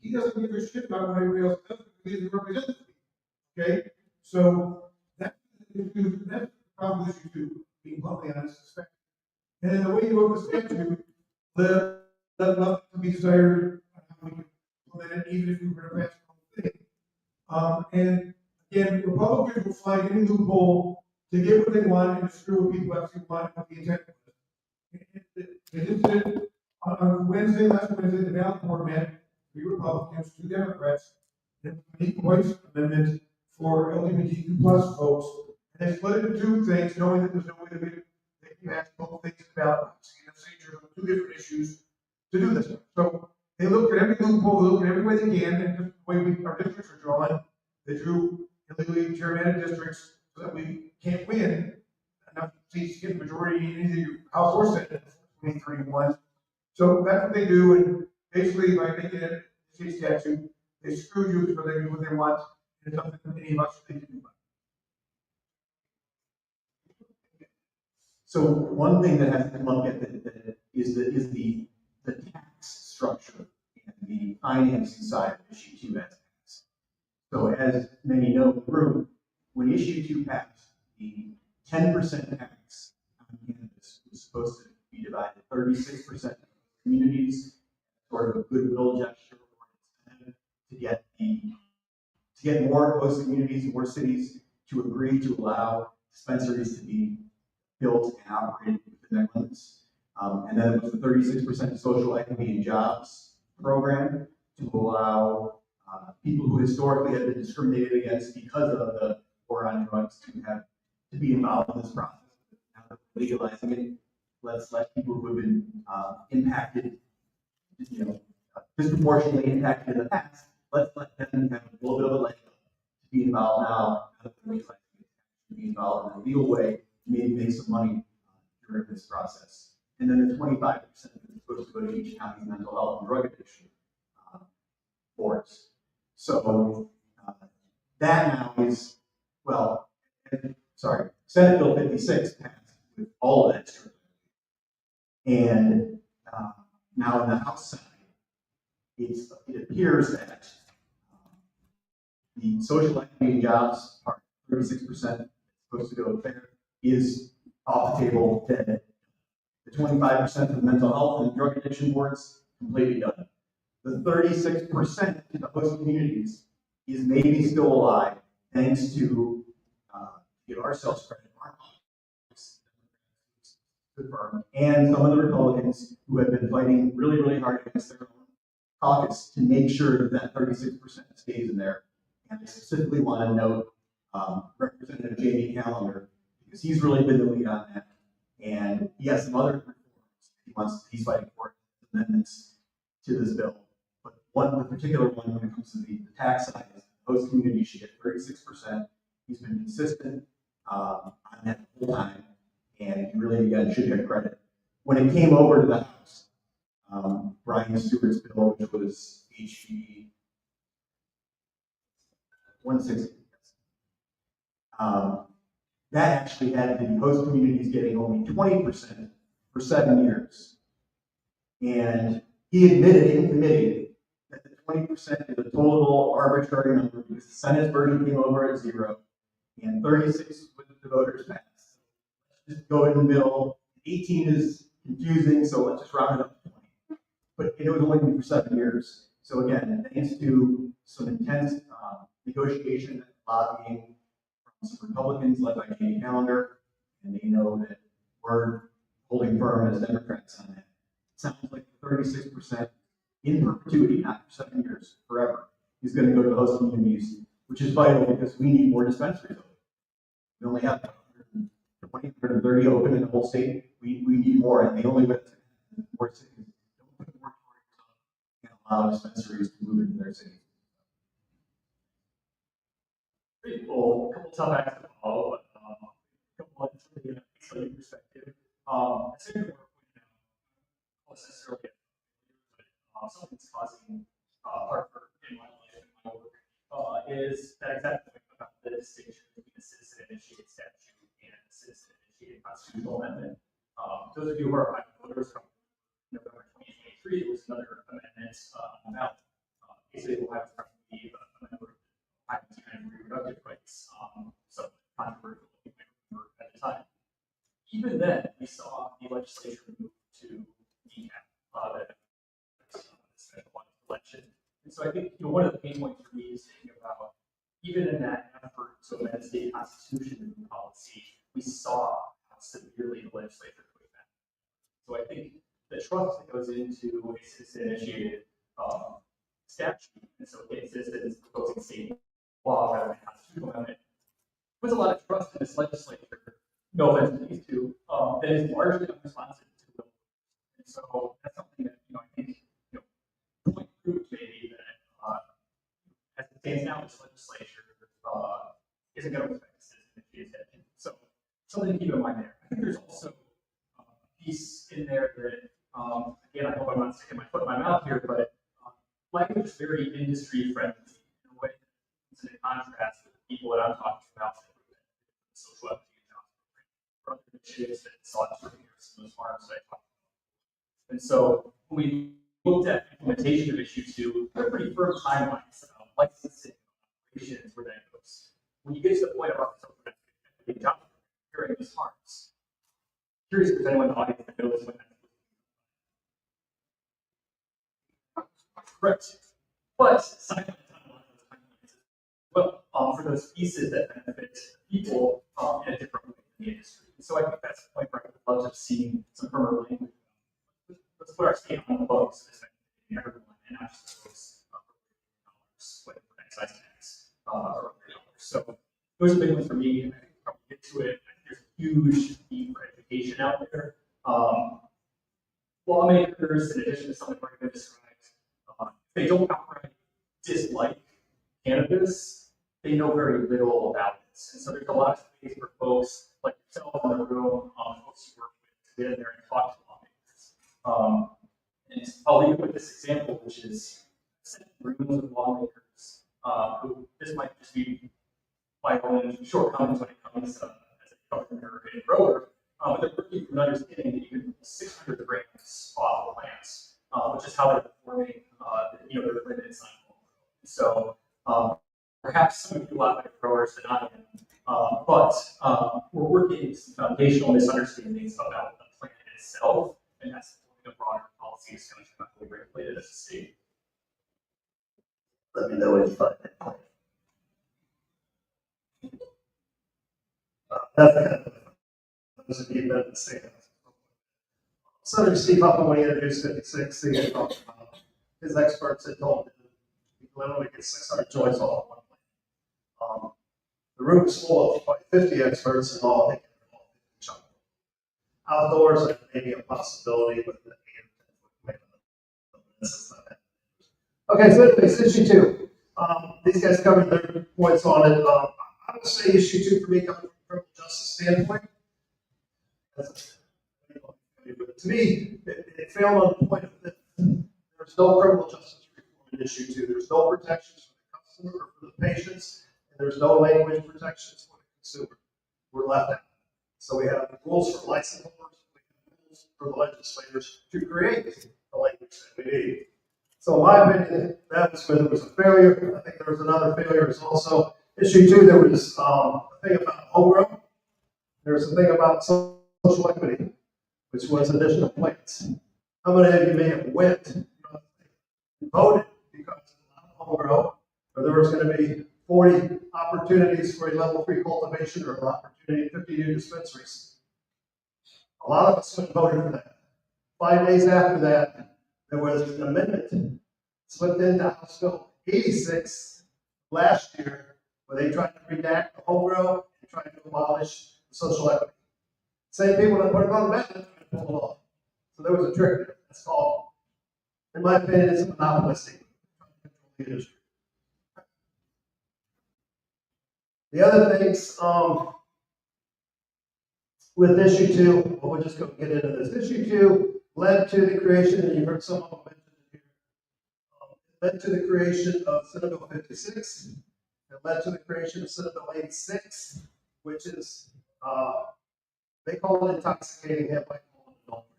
he doesn't give a shit about what everybody else does because he's a representative. Okay? So that's the problem with issue two, being bluntly honest. And then the way you wrote the statute, the nothing to be desired, how we can implement it, even if we were to pass the whole thing. And again, Republicans will find any loophole to get what they want and to screw with people actually want what the intent was. They just did on Wednesday, last Wednesday, the ballot board met, 3 Republicans, 2 Democrats, an equal rights amendment for LGBTQ plus folks. And they split it into 2 things, knowing that there's no way to make they can pass both things about procedures on 2 different issues to do this. So they looked at every loophole, they looked at every way they can, and just the way our districts are drawn, they drew illegally gerrymandered districts so that we can't win enough seats to get the majority in either House or Senate in 2031. So that's what they do, and basically by making it a state statute, they screw you so they do what they want. There's nothing that any of us can do about it. So one thing that has to come up that is the tax structure and the financing side of issue 2 as tax. So as many know in the room, when issue 2 passed, the 10% tax on cannabis was supposed to be divided 36% of communities, sort of a goodwill gesture to get more host communities, more cities to agree to allow dispensaries to be built and operated within their limits. And then it was the 36% social equity and jobs program to allow people who historically have been discriminated against because of the war on drugs to be involved in this process. Now that we're legalizing it, let's let people who have been impacted, disproportionately impacted in the past, let's let them have a little bit of a leg up to be involved now that we're legalizing it, to be involved in a legal way, maybe make some money during this process. And then the 25% is supposed to go to each county's mental health and drug addiction boards. So that now is, Senate Bill 56 passed with all of that structure. And now in the House side, it appears that the social equity and jobs part, 36% supposed to go there, is off the table, dead. The 25% for the mental health and drug addiction boards, completely done. The 36% in the host communities is maybe still alive, thanks to give ourselves credit, our firm, and some of the Republicans who have been fighting really, really hard against their own caucus to make sure that 36% stays in there. And I specifically want to note Representative Jamie Callender, because he's really been the lead on that. And he has some other reforms he's fighting for, amendments to this bill. But the particular one when it comes to the tax side is host communities should get 36%. He's been consistent on that the whole time, and he really, again, should get credit. When it came over to the House, Brian Stewart's bill, which was HB 160, that actually had the host communities getting only 20% for 7 years. And he admitted in committee that the 20% is a total arbitrary number because the Senate version came over at 0 and 36 with the voters passed. Let's just go in the middle. 18 is confusing, so let's just round it up to 20. But it was only for 7 years. So again, thanks to some intense negotiation and lobbying from some Republicans led by Jamie Callender, and they know that we're holding firm as Democrats on that. It sounds like 36% in perpetuity, not for 7 years, forever, is going to go to host communities, which is vital because we need more dispensaries open. We only have 130 open in the whole state. We need more, and the only way to more cities don't put more and allow dispensaries to move into their cities. Pretty cool. A couple tough acts to follow, but a couple of from the study perspective. I think we're pointing out necessarily but something's causing Hartford in my life and my work is that exact point about the distinction between a citizen-initiated statute and a citizen-initiated constitutional amendment. Those of you who are voters from November 2023, there was another amendment about state of Ohio is probably a member of the Ohio Institute of Reproductive Rights, so controversial at the time. Even then, we saw the legislature move to decap the special election. And so I think one of the main points for me is thinking about even in that effort to amend state constitution and policy, we saw how severely the legislature pushed back. So I think the trust that goes into a citizen-initiated statute, and so it citizens proposing state law rather than constitutional amendment, puts a lot of trust in this legislature. No offense to these two, that is largely unresponsive to the bill. And so that's something that I think point proves maybe that as it stands now, this legislature isn't going to respect the citizen-initiated statute. So something to keep in mind there. I think there's also a piece in there that again, I hope I'm not sticking my foot in my mouth here, but language is very industry friendly in a way that's in contrast with the people that I'm talking about, social equity and jobs program, or other initiatives that sought to repair some of those harms that I talked about. And so when we looked at implementation of issue 2, there are pretty firm timelines, licensing, operations, where that goes. When you get to the point of social equity and jobs repairing these harms, curious if anyone in the audience that knows when that. Correct. But silent timelines, well, for those pieces that benefit people in a different way in the industry. So I think that's the point where I would love to see some firmer language. Let's put our state on the books, especially everyone, and not just those with excise tax or $100. So those are big ones for me. And I think we'll probably get to it. I think there's a huge need for education out there. Lawmakers, in addition to something we're going to describe, they don't outright dislike cannabis, they know very little about it. And so there's a lot of space for folks like yourself in the room, folks you work with, to get in there and talk to lawmakers. And I'll leave it with this example, which is rooms of lawmakers who, this might just be my own shortcomings when it comes to as a governor and grower, but they're working from an understanding that you can pull 600 grams off the plants, which is how they're performing their limited cycle. So perhaps some of you are better growers than I am, but we're working some foundational misunderstandings about the plant itself, and that's the broader policy discussion about the way regulated as a state. Let me know when you find that point. That's kind of those of you that understand. Senator Steve Huffman, when he introduced 56, he had talked about his experts had told him he can literally get 600 joints off of one plant. The room is full of like 50 experts and all thinking each other. Outdoors, that may be a possibility with the 8 or 10 foot. Okay, so anyways, issue 2. These guys covered their points on it. I would say issue 2 for me coming from a criminal justice standpoint. To me, it failed on the point of that there's no criminal justice reform in issue 2. There's no protections for the customer or for the patients, and there's no language protections for the consumer. We're left out. So we have rules for license holders, we have rules for the legislators to create the language that we need. So in my opinion, that was where there was a failure. I think there was another failure. There's also issue 2. There was a thing about homegrown. There's a thing about social equity, which was additional plants. How many of you may have went and voted because of homegrown, or there was going to be 40 opportunities for a level 3 cultivation or an opportunity 50 new dispensaries? A lot of us went and voted for that. 5 days after that, there was an amendment slipped into House Bill 86 last year, where they tried to redact the homegrown and tried to abolish the social equity. Same people that put it on the ballot pull it off. So there was a trick there. That's called, in my opinion, it's monopolistic. The other things with issue 2, well, we're just going to get into this. Issue 2 led to the creation, and you heard some of them mentioned here, led to the creation of Senate Bill 56. It led to the creation of Senate Bill 86, which is, they call it intoxicating hemp. I call it adultery.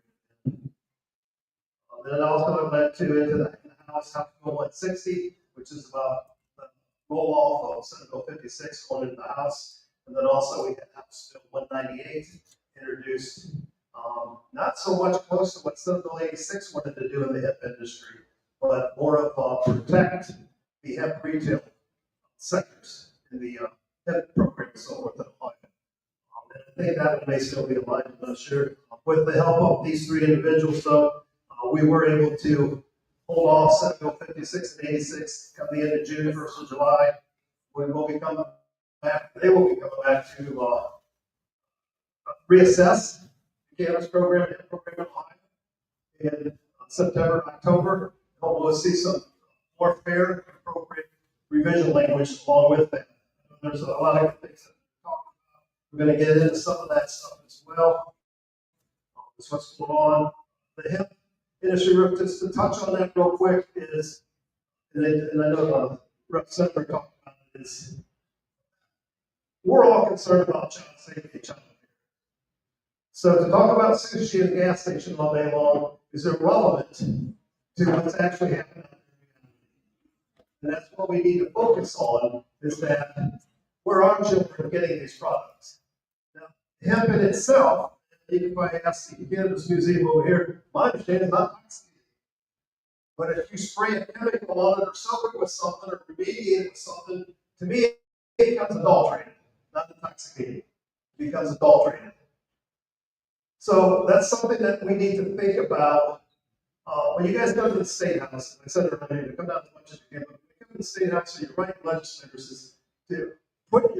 Then also it led to into the House Bill 160, which is about the roll-off of Senate Bill 56 going into the House. And then also we had House Bill 198 introduced, not so much close to what Senate Bill 86 wanted to do in the hemp industry, but more of protect the hemp retail sectors in the hemp program and so forth in Ohio. And I think that one may still be alive, I'm not sure. With the help of these three individuals, though, we were able to hold off Senate Bill 56 and 86 come the end of June, 1st of July. We will be coming back, they will be coming back to reassess the cannabis program and program in Ohio in September, October. Hopefully we'll see some more fair and appropriate revision language along with that. There's a lot of good things that we're talking about. We're going to get into some of that stuff as well. That's what's going on. The hemp industry, just to touch on that real quick, is, and I know Representative talked about it, is we're all concerned about child safety and child care. So to talk about sushi at a gas station all day long is irrelevant to what's actually happening. And that's what we need to focus on, is that where our children are getting these products. Now, hemp in itself, if I ask the Cannabis Museum over here, my understanding is not toxic. But if you spray a chemical on it or soak it with something or remediate it with something, to me, it becomes adulterated, not intoxicating. It becomes adulterated. So that's something that we need to think about. When you guys go to the State House, I said earlier, to come down as much as you can, but when you come to the State House, so you're writing legislators is to put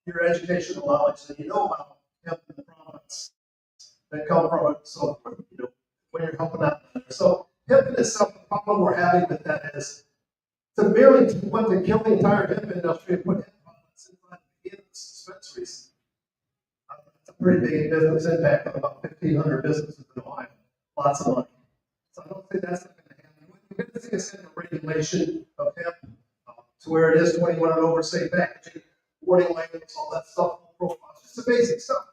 your educational knowledge that you know about hemp and the products that come from it, so you know, when you're helping out. So hemp in itself, the problem we're having with that is to merely want to kill the entire hemp industry and put hemp products inside the dispensaries. It's a pretty big business impact on about 1,500 businesses in Ohio. Lots of money. So I don't think that's not going to happen. We're going to see a simple regulation of hemp to where it is 21 and over, safe packaging, warning labels, all that stuff, profiles, just the basic stuff.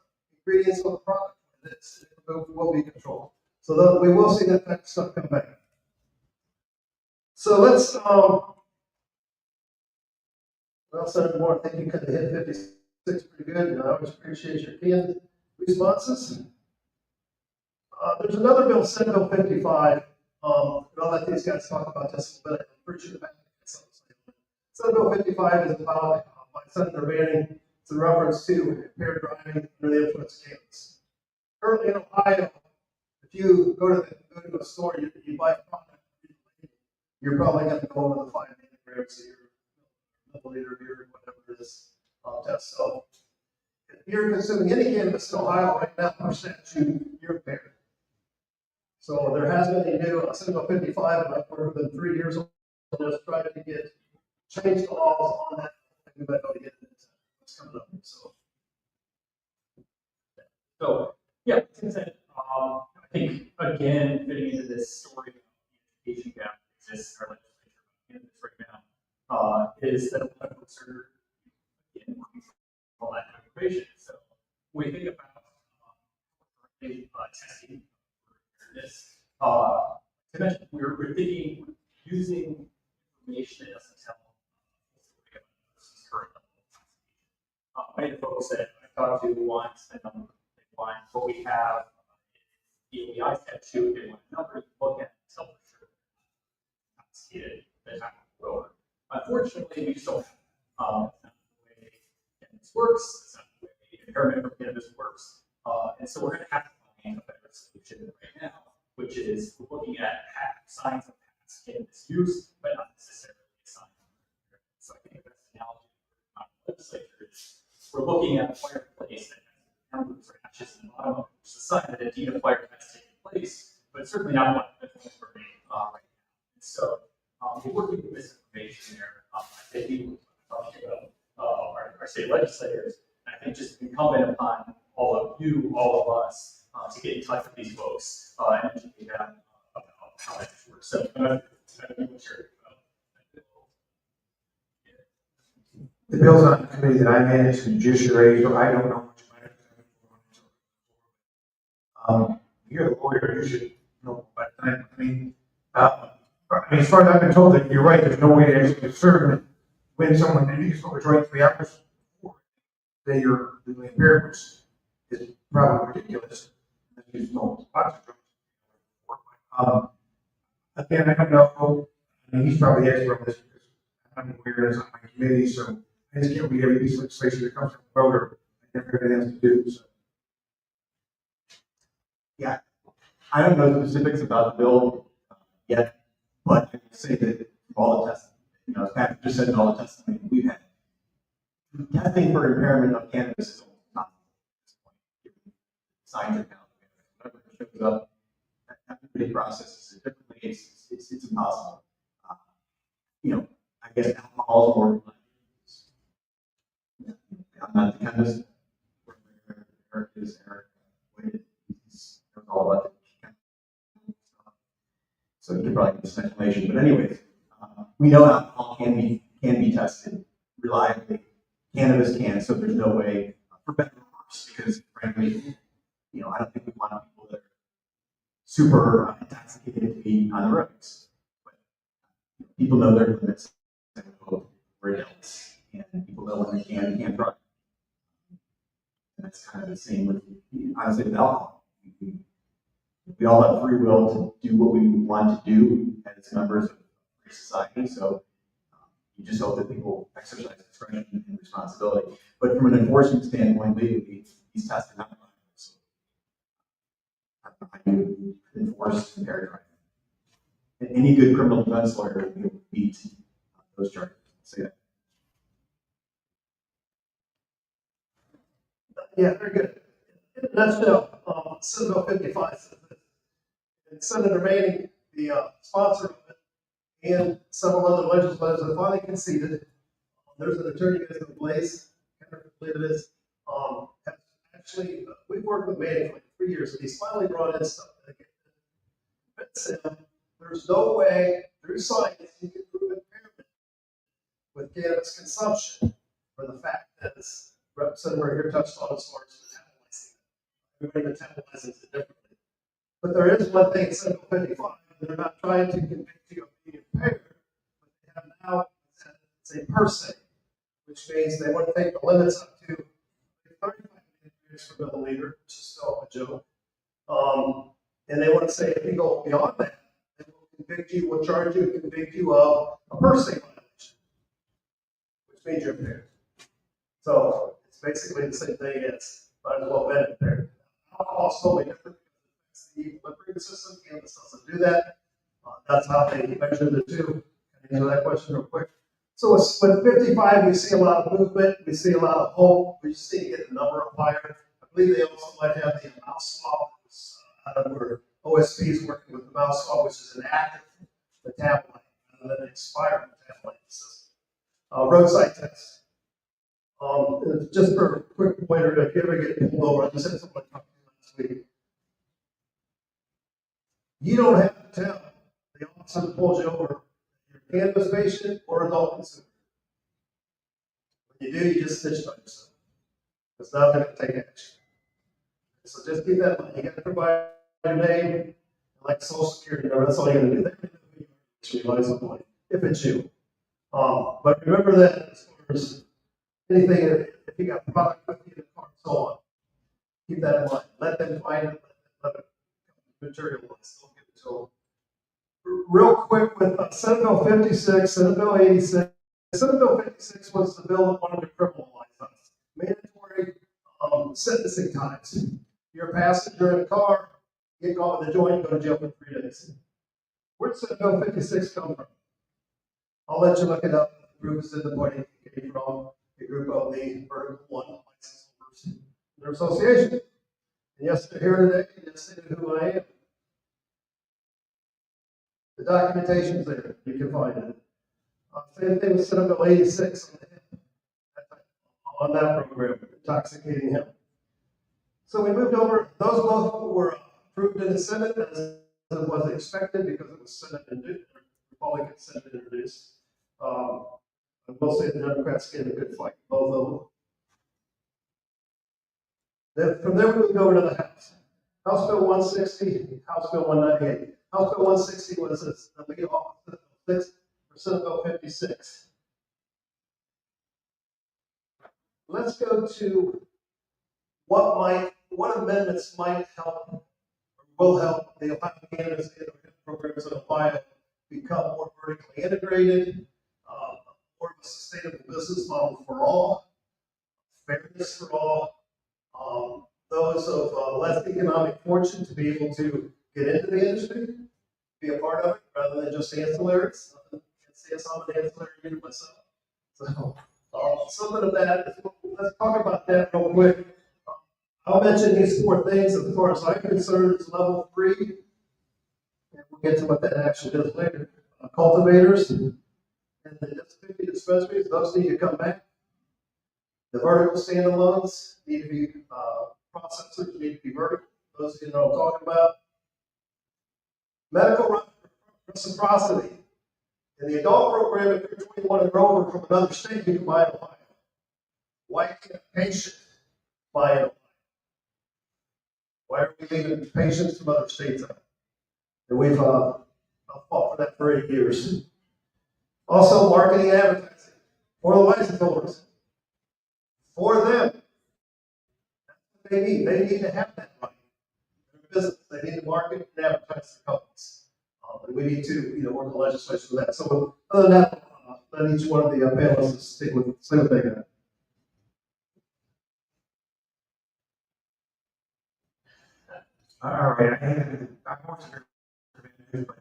Ingredients of the product. It will be controlled. So we will see that type of stuff come back. So let's, well, Senator Moore, I think you could have hit 56 pretty good, and I always appreciate your canned responses. There's another bill, Senate Bill 55, and I'll let these guys talk about this a little bit. I'm pretty sure the back Senate Bill 55 is about, by Senator Manning, it's in reference to impaired driving under the influence of cannabis. Currently in Ohio, if you go to a store, you buy a product, you're probably going to go over the 5 milligrams a year, milliliter beer, whatever it is, test. So if you're consuming any cannabis in Ohio right now, per statute, you're impaired. So there has been a new Senate Bill 55, and I've worked within 3 years of this, trying to get changed the laws on that. We might go to get what's coming up. So yeah, I think again, fitting into this story of the education gap that exists in our legislature right now, is that a lot of folks are again looking for all that information. So when we think about testing for this, to mention, we're thinking using information that doesn't tell the current level. Many of the folks that I talked to want a number. What we have in the statute, they want a number to look at and tell for sure that's it, that's not going. Unfortunately, we just don't have that's not the way cannabis works, that's not the way impairment for cannabis works. And so we're going to have to find a better solution right now, which is we're looking at signs of past cannabis use, but not necessarily a sign of impairment. So I think the best analogy for the legislature is we're looking at a fireplace that numbers or ashes in the bottom, which is a sign that indeed a fire has taken place, but it's certainly not one that's burning right now. And so we're working with this information there. I think we were talking about our state legislators, and I think just incumbent upon all of you, all of us, to get in touch with these folks and educate them about how that works. So the bill's on the committee that I manage in judiciary, so I don't know much about it. You're a lawyer, you should know by the time. I mean, I mean, as far as I've been told, that you're right, there's no way to actually discern when someone, if you just was right 3 hours before, that you're legally impaired, which is probably ridiculous. You just don't watch it. Again, I don't know, I mean, he's probably the expert on this because I'm aware it's on my committee, so I just can't read every piece of legislation that comes from the voter. I never have anything else to do, so. Yeah, I don't know the specifics about the bill yet, but I can say that all the testing, as Patrick just said, all the testimony we've had, testing for impairment of cannabis is almost not at this point, given science and whatever shows up. Everybody processes it differently. It's impossible. I guess alcohol is more. I'm not the chemist. Eric is Eric. He's all about the stuff. So you can probably give some explanation. But anyways, we know alcohol can be tested reliably. Cannabis can, so there's no way for better or worse. Because frankly, I don't think we want people that are super intoxicated to be on the roads. But people know their limits. We're adults, and people know when they can and can't drive. And that's kind of the same with, honestly, with alcohol. We all have free will to do what we want to do as members of society. So you just hope that people exercise discretion and responsibility. But from an enforcement standpoint, legally, these tests are not reliable. So how do you enforce impaired driving? And any good criminal defense lawyer will be able to beat those charges. Say that. Yeah, very good. In a nutshell, Senate Bill 55 says that, and Senator Manning, the sponsor of it, and several other legislators have finally conceded. There's an attorney who is in place, I can't believe it is. Have actually, we've worked with Manning for like 3 years, and he's finally brought in stuff that can convince him there's no way through science you can prove impairment with cannabis consumption, for the fact that this Representative here touched on as far as metabolizing. Everybody metabolizes it differently. But there is one thing in Senate Bill 55, they're not trying to convict you of being impaired, but they have now said it's a per se, which means they want to take the limits up to 35 milligrams per milliliter, which is still a joke. And they want to say if you go beyond that, they will convict you, will charge you, and convict you of a per se violation, which means you're impaired. So it's basically the same thing as might as well been impaired. Alcohol is totally different because it's the equilibrium system. Cannabis doesn't do that. That's how they measure the two. Can I answer that question real quick? So with 55, we see a lot of movement. We see a lot of hope. We just need to get the number up higher. I believe they also might have the mouse swab. Where OSP is working with the mouse swab, which is an active metabolite rather than an expired metabolite system. Roadside tests. Just for a quick pointer, if you ever get pulled over, I just had someone talk to me last week. You don't have to tell the officer that pulls you over if you're a cannabis patient or adult consumer. When you do, you just snitch on yourself. It's not going to take action. So just keep that in mind. You got to provide your name, like social security number. That's all you got to do. They relies on money if it's you. But remember that as far as anything, if you got product with you in the car and so on, keep that in mind. Let them find it, let it materialize. Don't give it to them. Real quick with Senate Bill 56, Senate Bill 86. Senate Bill 56 was the bill that wanted to criminalize us. Mandatory sentencing times. You're a passenger in a car, get caught with a joint, go to jail for 3 days. Where'd Senate Bill 56 come from? I'll let you look it up. The group is in the point it came from. A group of the Vertical One license holders in their association. And yes, they're here today. Yes, they know who I am. The documentation's there. You can find it. Same thing with Senate Bill 86 on that program, intoxicating him. So we moved over. Those both were approved in the Senate as it was expected because it was Senate introduced, Republican Senate introduced. I will say the Democrats gave a good fight, both of them. Then from there we moved over to the House. House Bill 160, House Bill 198. House Bill 160 was the lead opposite of 6, Senate Bill 56. Let's go to what amendments might help or will help the Ohio cannabis programs in Ohio become more vertically integrated, more of a sustainable business model for all, fairness for all, those of less economic fortune to be able to get into the industry, be a part of it, rather than just ancillaries. I can't say I'm an ancillary unit myself. So, something of that. Let's talk about that real quick. I'll mention these 4 things as far as I'm concerned. It's level 3. And we'll get to what that actually is later. Cultivators and the 50 dispensaries, those need to come back. The vertical standalones need to be, processors need to be vertical. Those of you know what I'm talking about. Medical reciprocity. In the adult program, if you're 21 and over from another state, you can buy in Ohio. Why can't a patient buy in Ohio? Why are we leaving patients from other states out? And we've fought for that for 8 years. Also, marketing and advertising for the license holders. For them. That's what they need. They need to have that right. Their business. They need to market and advertise their companies. And we need to, work the legislation for that. So, other than that, let each one of the panelists stick with what they got. All right, I want to, but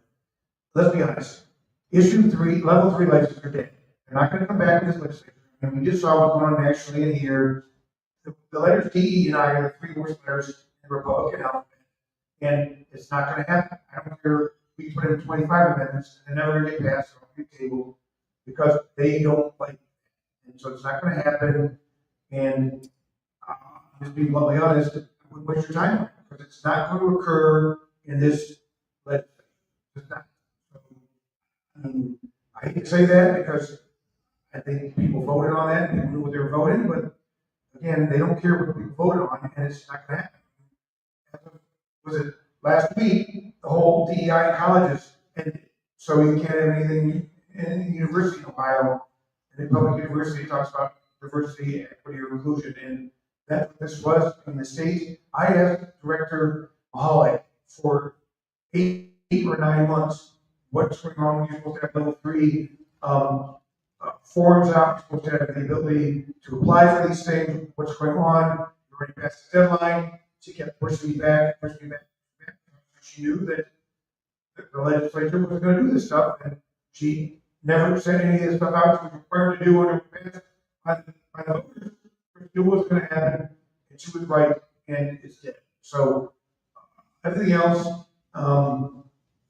let's be honest. Issue 3, level 3 licenses are dead. They're not gonna come back to this legislature. And we just saw what's going on nationally in here. The letters DE and I are the 3 worst letters in the Republican alphabet. And it's not gonna happen. I don't care, we put in 25 amendments and they're never gonna get passed on the table because they don't like it. And so it's not gonna happen. And just being bluntly honest, I wouldn't waste your time on it because it's not going to occur in this legislature. It's not. So, I mean, I hate to say that because I think people voted on that and people knew what they were voting, but again, they don't care what people voted on and it's not going to happen. Was it last week, the whole DEI in colleges ended. So you can't have anything in the university in Ohio, and in public university talks about diversity, equity, or inclusion, and that's what this was in the state. I asked Director Mahalik for 8 or 9 months, what's going on, you're supposed to have level 3 forms out, you're supposed to have the ability to apply for these things, what's going on, you already passed the deadline. She kept pushing me back. She knew that the legislature was going to do this stuff, and she never sent any of this stuff out. She was required to do what it was passed by the voters. It was going to happen, and she was right, and it's dead. So everything else,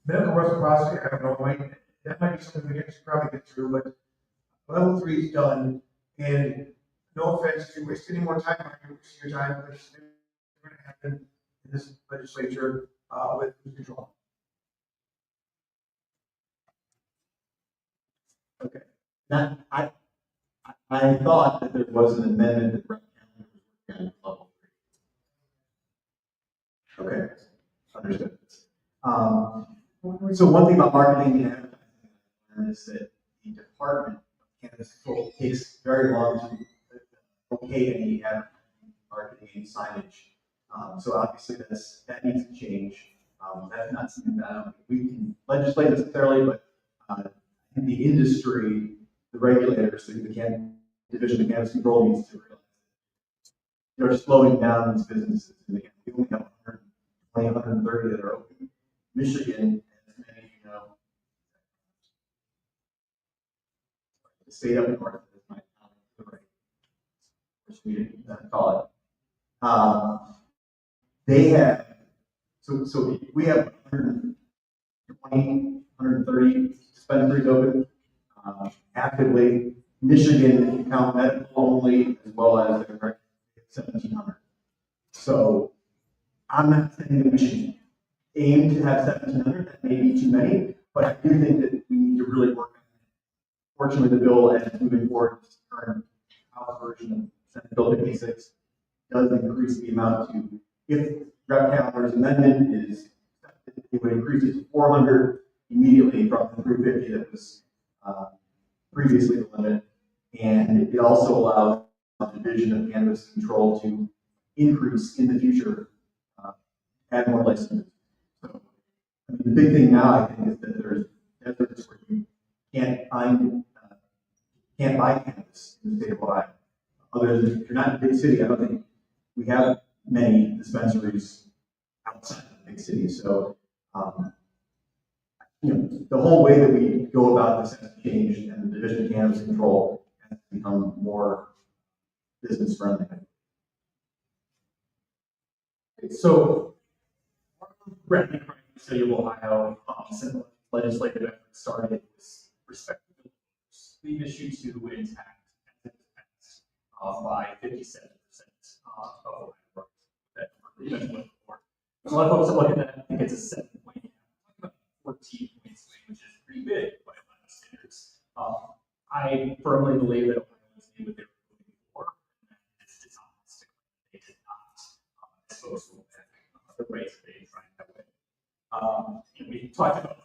medical reciprocity, I don't know, that might be something we can probably get through, but level 3 is done, and no offense, if you waste any more time, you're wasting your time, but it's never going to happen in this legislature with control. Okay. Now, I thought that there was an amendment that Brett County was working on level 3. Okay, understood. So one thing about marketing and advertising is that the Department of Cannabis Control takes very long to okay any advertising, marketing, and signage. So obviously that needs to change. That's not something that we can legislate necessarily, but in the industry, the regulators, the Division of Cannabis Control needs to realize they're slowing down these businesses. And again, we only have 120, 130 that are open. Michigan, as many of you know, the state up north is my right, which we call it. They have, so we have 120, 130 dispensaries open actively. Michigan, if you count medical only, as well as 1,700. So I'm not saying that we should aim to have 1,700. That may be too many, but I do think that we need to really work on it. Fortunately, the bill, as moving forward, this current House version of Senate Bill 56 does increase the amount to, if Rep. Callender's amendment is accepted it would increase it to 400 immediately from the 350 that was previously the limit. And it also allows the Division of Cannabis Control to increase in the future, add more licenses. So, I mean, the big thing now, I think, is that there's deserts where you can't buy cannabis in the state of Ohio. Other than, if you're not in a big city, I don't think we have many dispensaries outside of the big cities. So, the whole way that we go about this has changed, and the Division of Cannabis Control has become more business friendly. So, Brett, in the city of Ohio, since legislative effort started, was respecting the voters. We've issued to intact by 57% of Ohio voters. That number. A lot of folks are looking at it, I think it's a 7-point, about 14 points swing, which is pretty big by Ohio standards. I firmly believe that Ohio knew what they were doing before, and that it's dishonest. They did not expose the rates that they tried that way. We talked about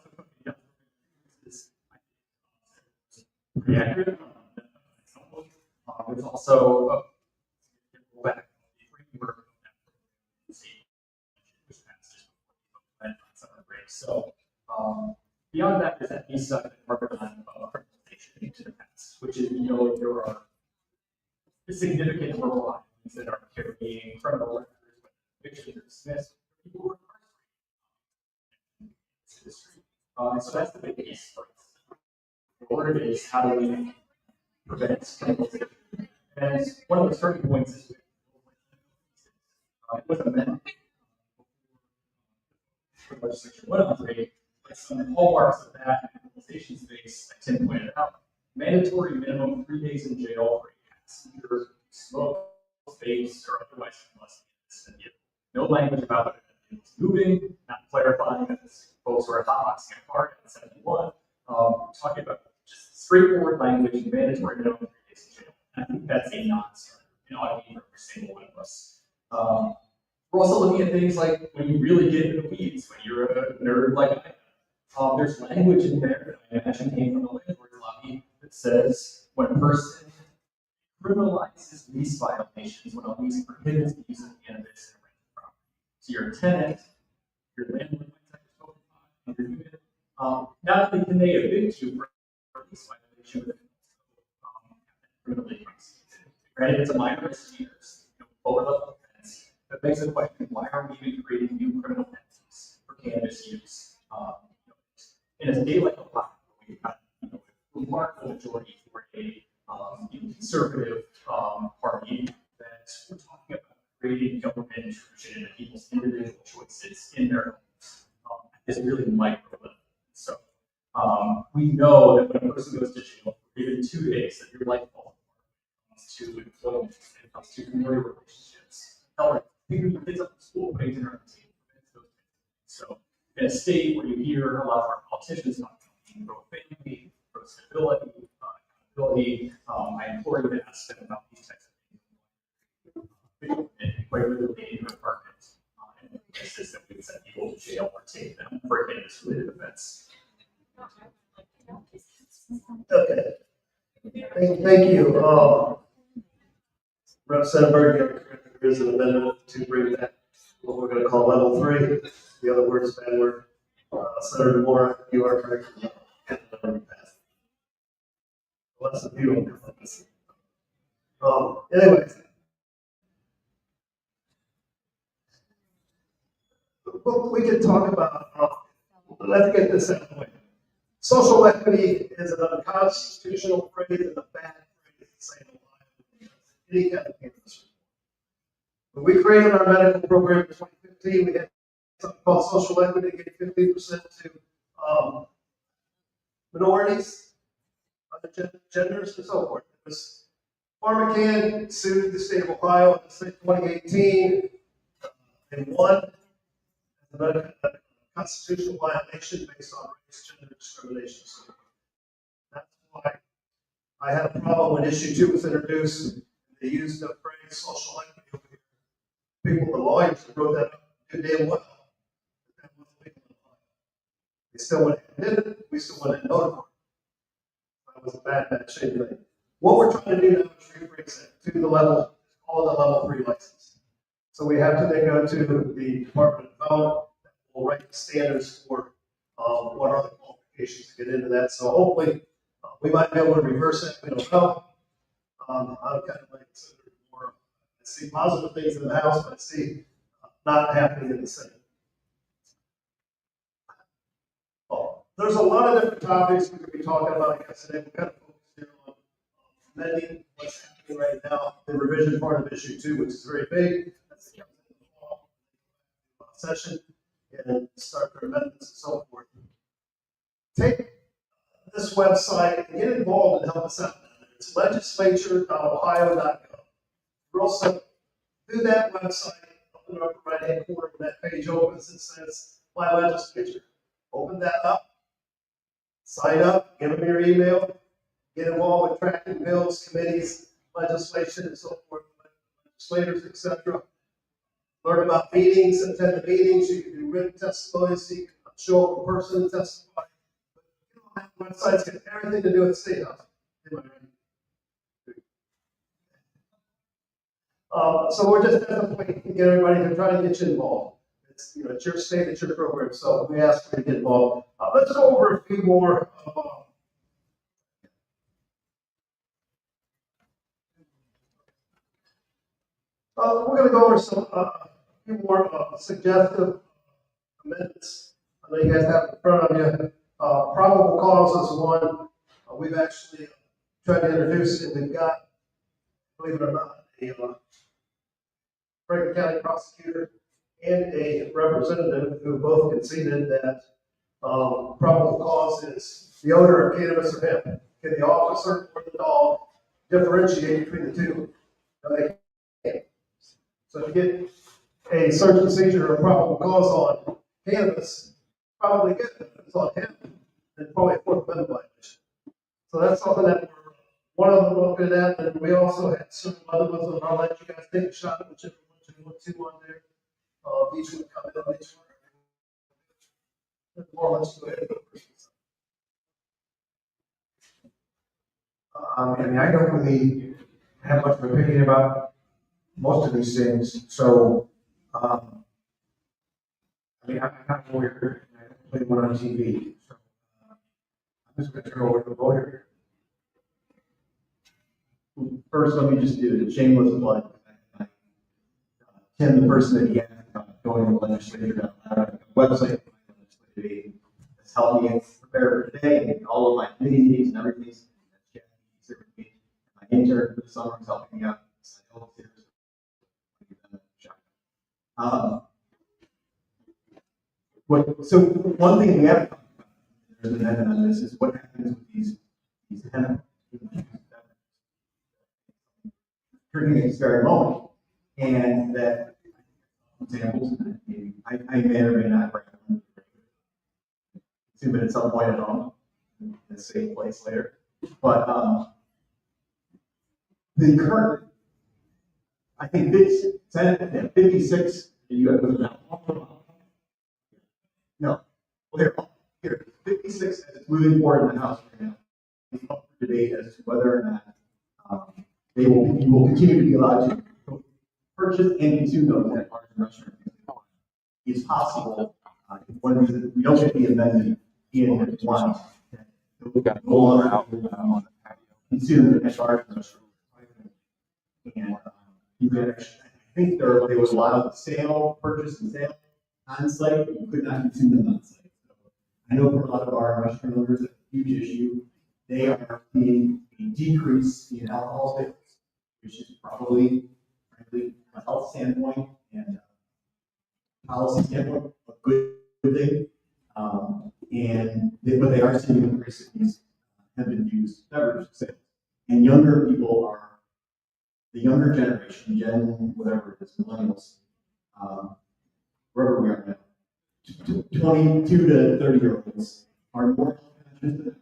this pretty accurate. There's also back the framework of that which passed just before the summer break. So beyond that, there's that piece that worked on criminalization into the past, which is there are a significant number of lines that are carrying criminal records, convictions are dismissed, people who are incarcerated in this industry. So that's the big piece for us. The word is how do we prevent criminalization? And one of the starting points is with amendment for legislation 100, but some hallmarks of that criminalization space, like Tim pointed out, mandatory minimum 3 days in jail for a passenger, smoke, space, or otherwise must be no language about whether it's moving, not clarifying that folks were hotboxing a car at 71. Talking about just straightforward language, mandatory minimum 3 days in jail. I think that's a non-starter. I mean, for every single one of us. We're also looking at things like when you really get into the weeds, when you're a nerd like I am. There's language in there that I imagine came from the landlord's lobby that says when a person criminalizes lease violations, when a lease prohibits the use of cannabis in a rental property. So your tenant, your landlord might have to your unit. Not only can they evict you for a lease violation, but criminally prosecuted. Granted, it's a minor misdemeanors, lower level offense. That begs the question: why are we even creating new criminal penalties for cannabis use? In a state like Ohio, we've got a remarkable majority for a conservative party that we're talking about creating government intrusion into people's individual choices in their homes is really micro level. So we know that when a person goes to jail for even 2 days, that your life falls apart when it comes to employment, when it comes to familiar relationships. Hell, picking your kids up from school, putting dinner on the table. So in a state where you hear a lot of our politicians talking about pro-family, pro-stability, accountability, I implore you to ask them about these types of things. Quite literally in your apartment, and places that we would send people to jail or take them for a cannabis-related offense. Okay. Thank you. Rep. Sennenberg, there is an amendment to bring back what we're going to call level 3. The other word is bad word. Senator Moore, you are correct. Less of you. Anyway. Well, we can talk about, let's get this out of the way. Social equity is an unconstitutional phrase and a bad phrase to say in Ohio. Any kind of cannabis. When we created our medical program in 2015, we had something called social equity, gave 15% to minorities, other genders, and so forth. It was PharmaCann sued the state of Ohio in 2018 and won a constitutional violation based on race, gender discrimination. So that's why I had a problem when issue 2 was introduced. They used the phrase social equity over here. People, the lawyers who wrote that up, knew damn well that wasn't legal in Ohio. still went ahead and did it, we still went and notified. That was a bad shape thing. What we're trying to do now is rephrase it to the level, call it a level 3 license. So we have to then go to the Department of Development, that will write the standards for what are the qualifications to get into that. So hopefully, we might be able to reverse it, we don't know. I'm kind of like, more, I see positive things in the House, but I see not happening in the Senate. Well, there's a lot of different topics we could be talking about, like I said, we kind of focus here on amending what's happening right now, the revision part of issue 2, which is very big. That's the session, and start their amendments and so forth. Take this website and get involved and help us out. It's legislature.ohio.gov. Real simple. Do that website, up in the upper right-hand corner, when that page opens, it says My Legislature. Open that up, sign up, give them your email, get involved with tracking bills, committees, legislation, and so forth, legislators, etc. Learn about meetings, attend the meetings, you can do written testimonies, you can show up in person and testify. But websites get everything to do with the state house. So we're just at the point to get everybody to try to get you involved. It's, it's your state, it's your program, so we ask you to get involved. Let's go over a few more. We're going to go over some a few more suggestive amendments. I know you guys have in front of you. Probable cause is one. We've actually tried to introduce it. We've got, believe it or not, a Franklin County prosecutor and a representative who both conceded that probable cause is the owner of cannabis or hemp. Can the officer or the dog differentiate between the two? No, they can't. So if you get a search and seizure or probable cause on cannabis, probably good. If it's on hemp, then probably a Fourth Amendment violation. So that's something that one of them looked at, and we also had some other ones, and I'll let you guys take a shot at whichever one you look to on there. Each one come in, each one. More or less go ahead. I mean, I don't really have much of an opinion about most of these things, so, I mean, I'm not a lawyer, and I don't play one on TV, so, I'm just gonna turn over to the lawyer. First, let me just do a shameless plug. Tim, the person that he asked about going to the legislature, website, has helped me get prepared for today, and all of my committee meetings and everything. My intern for the summer is helping me out. So one thing we have talked about, there's an amendment on this, is what happens with these hemp drinking at this very moment, and that examples, I may or may not recommend consume it at some point at home in a safe place later. But the current, I think this Senate 56, you have no, well, here 56 is moving forward in the House right now. It's up for debate as to whether or not you will continue to be allowed to purchase and consume those at bars and restaurants. It's possible one of these, we don't get the amendment in one. We got no longer out on the patio. Consume at bars and restaurants. And you could actually, I think they would allow the sale, purchase and sale on site, but you could not consume them on site. So I know for a lot of our restaurant owners, it's a huge issue. They are seeing a decrease in alcohol sales, which is probably, frankly, from a health standpoint and policy standpoint, a good thing. But they are seeing an increase in these hemp-infused beverage sales. And younger people are, the younger generation, Gen, whatever it is, millennials, wherever we are now, 22 to 30-year-olds are more conscious.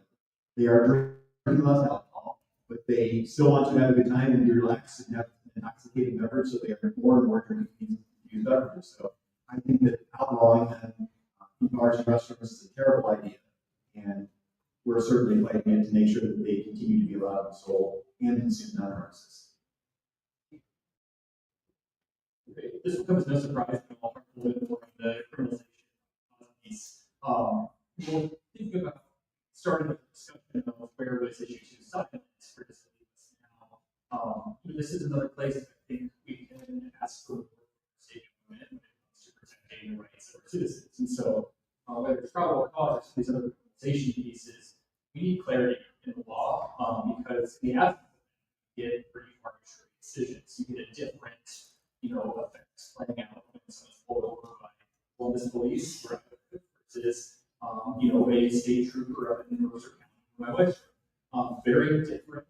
They are drinking less alcohol, but they still want to have a good time and be relaxed and have an intoxicating beverage, so they are more and more drinking these beverages. So I think that outlawing them in bars and restaurants is a terrible idea. we're certainly fighting it to make sure that they continue to be allowed to be sold and consumed on premises. Okay, this will come as no surprise, but I'll talk a little bit more on the criminalization piece. We'll think about starting with a discussion of where this issue to silence for disabilities now. This is another place that I think we can ask for state government when it comes to protecting the rights of our citizens. And so, whether it's probable cause or these other criminalization pieces, we need clarity in the law because the absence get pretty arbitrary decisions. You get a different, effects playing out when someone's pulled over by Columbus police versus, a state trooper up in Mercer County. My wife, very different,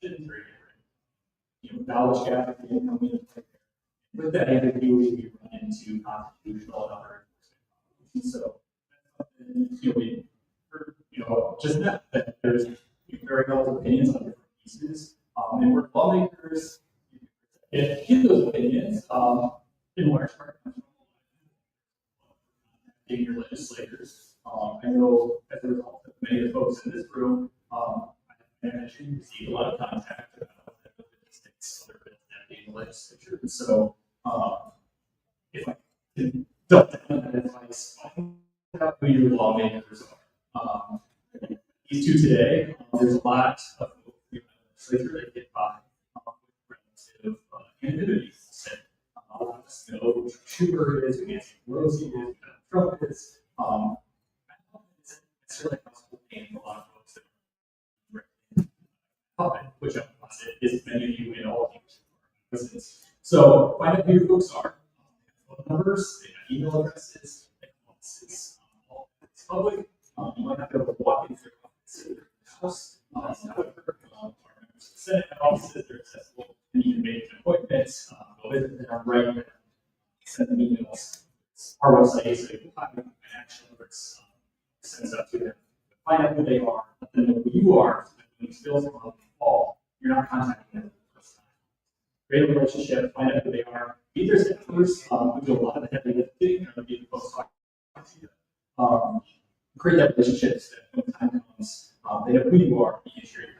very different, knowledge gap and income into play there. With that ambiguity, we run into constitutional and other enforcement. So, we heard, just that there's very held opinions on different pieces, and we're lawmakers. If you get those opinions, in large part, in your legislators. I know as a result of many of the folks in this room, I actually received a lot of contact about the logistics of the legislature. And so, if I can dump down that advice, find out who your lawmakers are. These two today, there's a lot of folks in the legislature that get by relative anonymity. A lot of us know who Schumer is, who Nancy Pelosi is, who Trump is. I don't think it's necessarily possible to name a lot of folks that are which is many of you in all cases. So find out who your folks are. Phone numbers, they have email addresses, it's public. You might not be able to walk into their office or their house. However, our members of the Senate offices, they're accessible, and you can make an appointment, go visit them, write them, send them emails. Our website is an action alerts sends out to them. Find out who they are, let them know who you are, so that when these bills come up in the fall, you're not contacting them for the first time. Create a relationship, find out who they are, be their staffers, who do a lot of the heavy lifting, be the folks talking to you. Create that relationship so that when the time comes, they know who you are, you can share your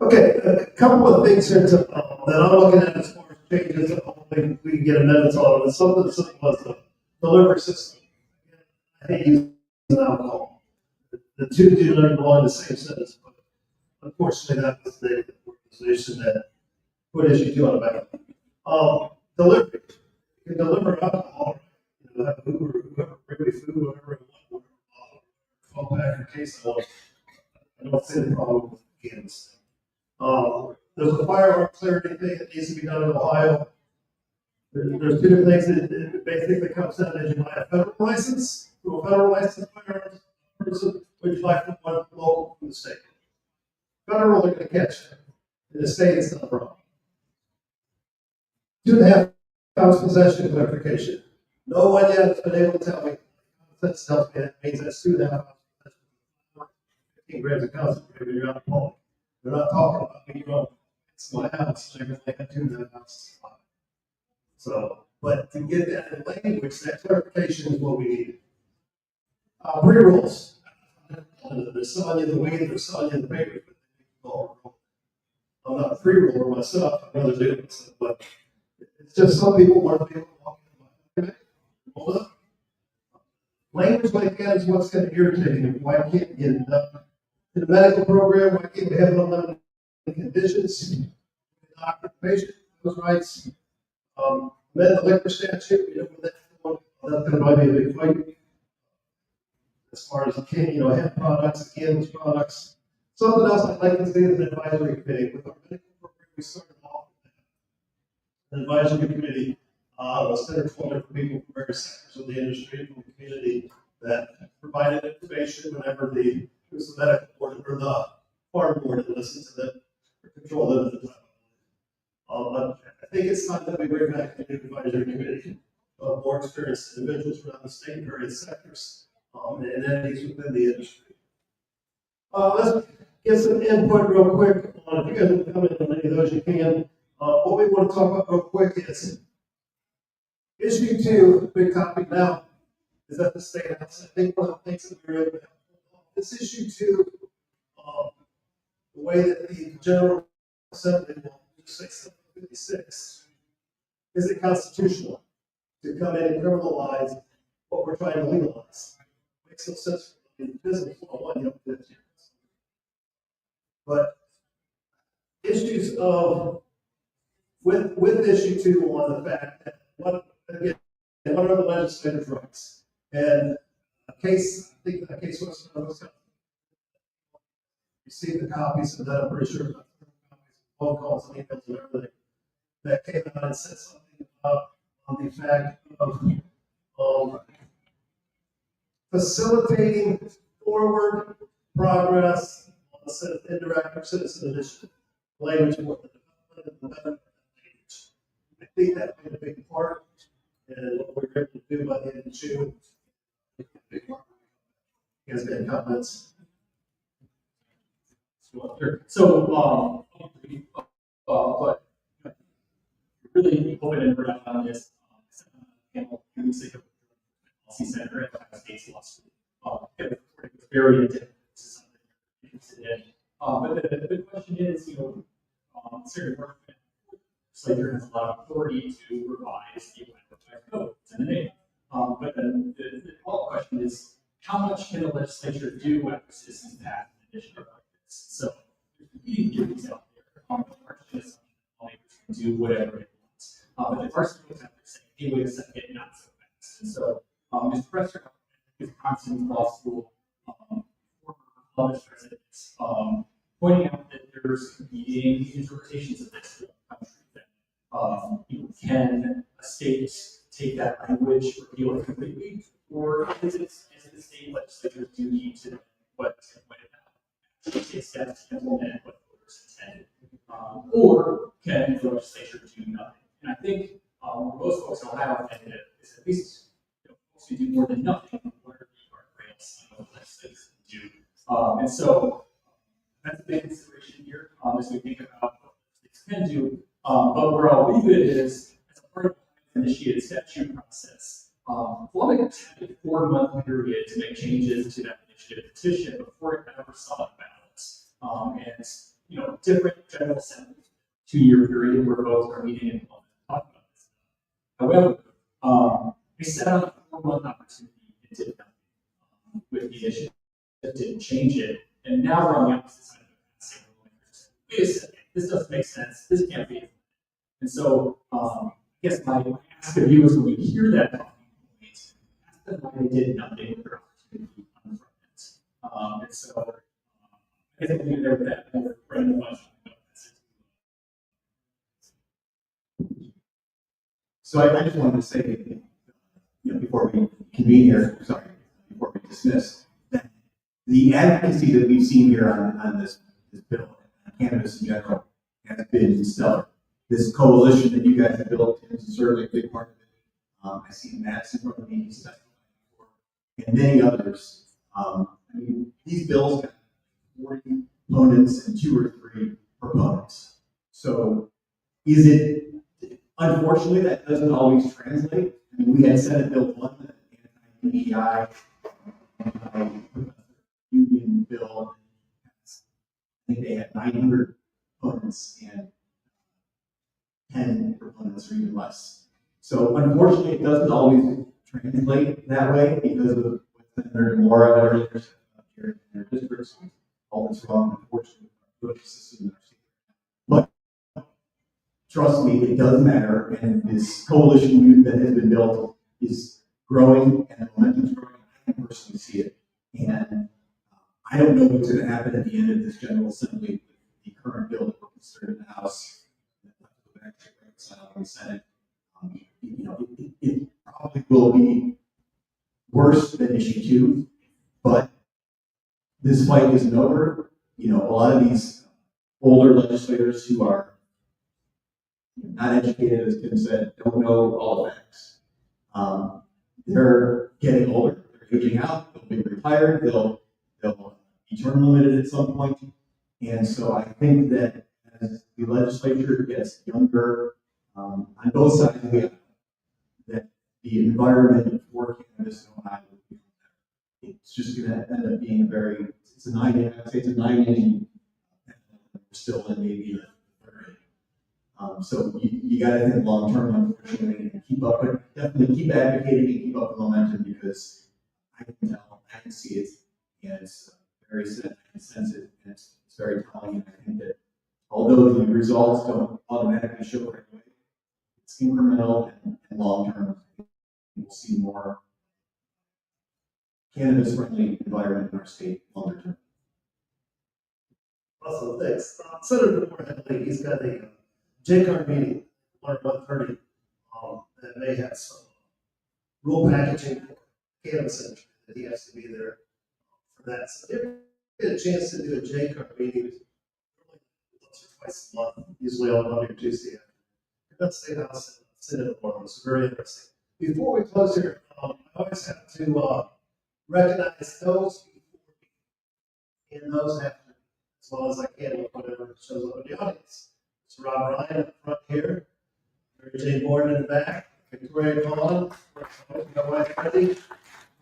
Okay, a couple of things here that I'm looking at as far as changes, hopefully we can get amendments on it. Something as simple as the delivery system. I hate using alcohol. The two do not belong in the same sentence, but unfortunately that was the organization that put issue two on the back. Delivery. You can deliver alcohol, have Uber, bring me food, whatever it wants, 12-pack or case of. I don't see the problem with cannabis. There's a firearm clarity thing that needs to be done in Ohio. There's two different things that basically comes down as you buy a federal license to a federal licensed firearms person, would you like one local from the state? Federal, they're going to catch it. In the state, it's not a problem. 2.5 pounds possession clarification. No one yet has been able to tell me. That tells me that means that's 2.5 pounds possession. 15 grams of concentrate you're not pulling. They're not talking about me, it's my house, they're going to take 2.5 ounces. So, but to get that in language, that clarification is what we need. Pre-rolls. They're selling you the weed, they're selling you the paper. I'm not a pre-roller myself, I'd rather do it, but it's just some people want to be able to walk in. Hold up. Language like that is what's going to irritate you. Why can't you get it done? In the medical program, why can't we have unlimited conditions? Doctor, patient, those rights. Then the liquor statute, that's going to be a big fight. As far as hemp products, cannabis products. Something else I'd like to see is an advisory committee. With our medical program, we started off with an advisory committee, a center full of different people from various sectors of the industry, from the community, that provided information whenever the medical board or the farm board that listened to them or control them at the time. I think it's time that we bring back a new advisory committee of more experienced individuals around the state in various sectors and entities within the industry. Let's get some input real quick on, if you guys want to comment on any of those, you can. What we want to talk about real quick is issue 2, big topic now, is at the State House. I think one of the things that we're able to help this issue too, the way that the General Assembly will say 756, is it constitutional to come in and criminalize what we're trying to legalize? Makes no sense in business law, you know, but issues of with issue two on the fact that what are the legislators' rights? And a case, I think a case was received the copies of that, I'm pretty sure phone calls and emails and everything that came out and said something about on the fact of facilitating forward progress on the indirect citizen initiative language for the development of the better language. I think that played a big part in what we're able to do by the end of June. You guys got any comments? So, but really open and around on this panel, policy center at Ohio State's law school. It was very intense. This is something you're interested in. But the question is, certain work legislature has a lot of authority to revise the Ohio code. It's in the name. But then the question is, how much can the legislature do after citizens pass an initiative like this? So there's competing theories out there. The question is, lawmakers can do whatever it wants. But there are some folks out there saying, hey, wait a second, not so fast. And so Ms. Presser, Wisconsin Law School, former college president, pointing out that there's competing interpretations of this throughout the country. That can a state take that language, repeal it completely, or is it the state legislature's duty to what actually take steps to implement what voters intended? Or can the legislature do nothing? And I think most folks in Ohio intended is at least folks who do more than nothing, what are the guardrails on what the legislature can do? And so that's a big consideration here as we think about what states can do. But where I'll leave it is, as a part of the initiated statute process, lawmakers had a 4-month period to make changes to that initiative petition before it ever saw the ballots. And different general assembly 2-year period where folks are meeting and talking about this. However, they set out a 4-month opportunity and did nothing with the initiative, didn't change it, and now we're on the opposite side of the fence. Wait a second, this doesn't make sense. This can't be. And so, I guess my ask of you is when we hear that talking point, ask them why they did nothing with their opportunity on the front end. And so, I guess I'll leave it there with that. We're running a bunch. So I just wanted to say, before we convene here, before we dismiss, that the advocacy that we've seen here on this bill, on cannabis in general, has been stellar. This coalition that you guys have built is certainly a big part of it. I see Matt's in front of me, he's testifying before, and many others. These bills got 40 opponents and 2 or 3 proponents. So is it, unfortunately, that doesn't always translate. We had Senate Bill 1, the anti-DEI, union bill. I think they had 900 opponents and 10 proponents or even less. So unfortunately, it doesn't always translate that way because of what Senator Laura earlier said about here in their districts. All this wrong, unfortunately, with the system in our state. But trust me, it does matter, and this coalition that has been built is growing, and the momentum is growing. I can personally see it, and I don't know what's going to happen at the end of this General Assembly with the current bill that we're considering in the House. Back to reconcile in the Senate. It probably will be worse than issue 2, but this fight isn't over. A lot of these older legislators who are not educated, as Tim said, don't know all the facts. They're getting older, they're aging out, they'll be retired, they'll be term limited at some point. And so I think that as the legislature gets younger, on both sides of the aisle, that the environment for cannabis in Ohio. It's just gonna end up being it's a 9 inning. We're still in maybe the third. So you gotta think long term, unfortunately, and keep up, but definitely keep advocating and keep up the momentum, because I can tell, I can see it, and it's very sensitive, and it's very telling. And I think that although the results don't automatically show right away, it's incremental and long term. We'll see more cannabis friendly environment in our state longer term. Awesome, thanks. Senator Moore, he's got a JCAR meeting on 1:30 that may have some rule packaging for cannabis industry that he has to be there for that. So if you get a chance to do a JCAR meeting once or twice a month, usually on Monday or Tuesday. That's State House and Senate forum. It's very interesting. Before we close here, I always have to recognize those before me and those after me, as well as I can with whatever shows up in the audience. It's Rob Ryan up front here, Mary Jane Gordon in the back, Victoria Vaughn, my wife Wendy,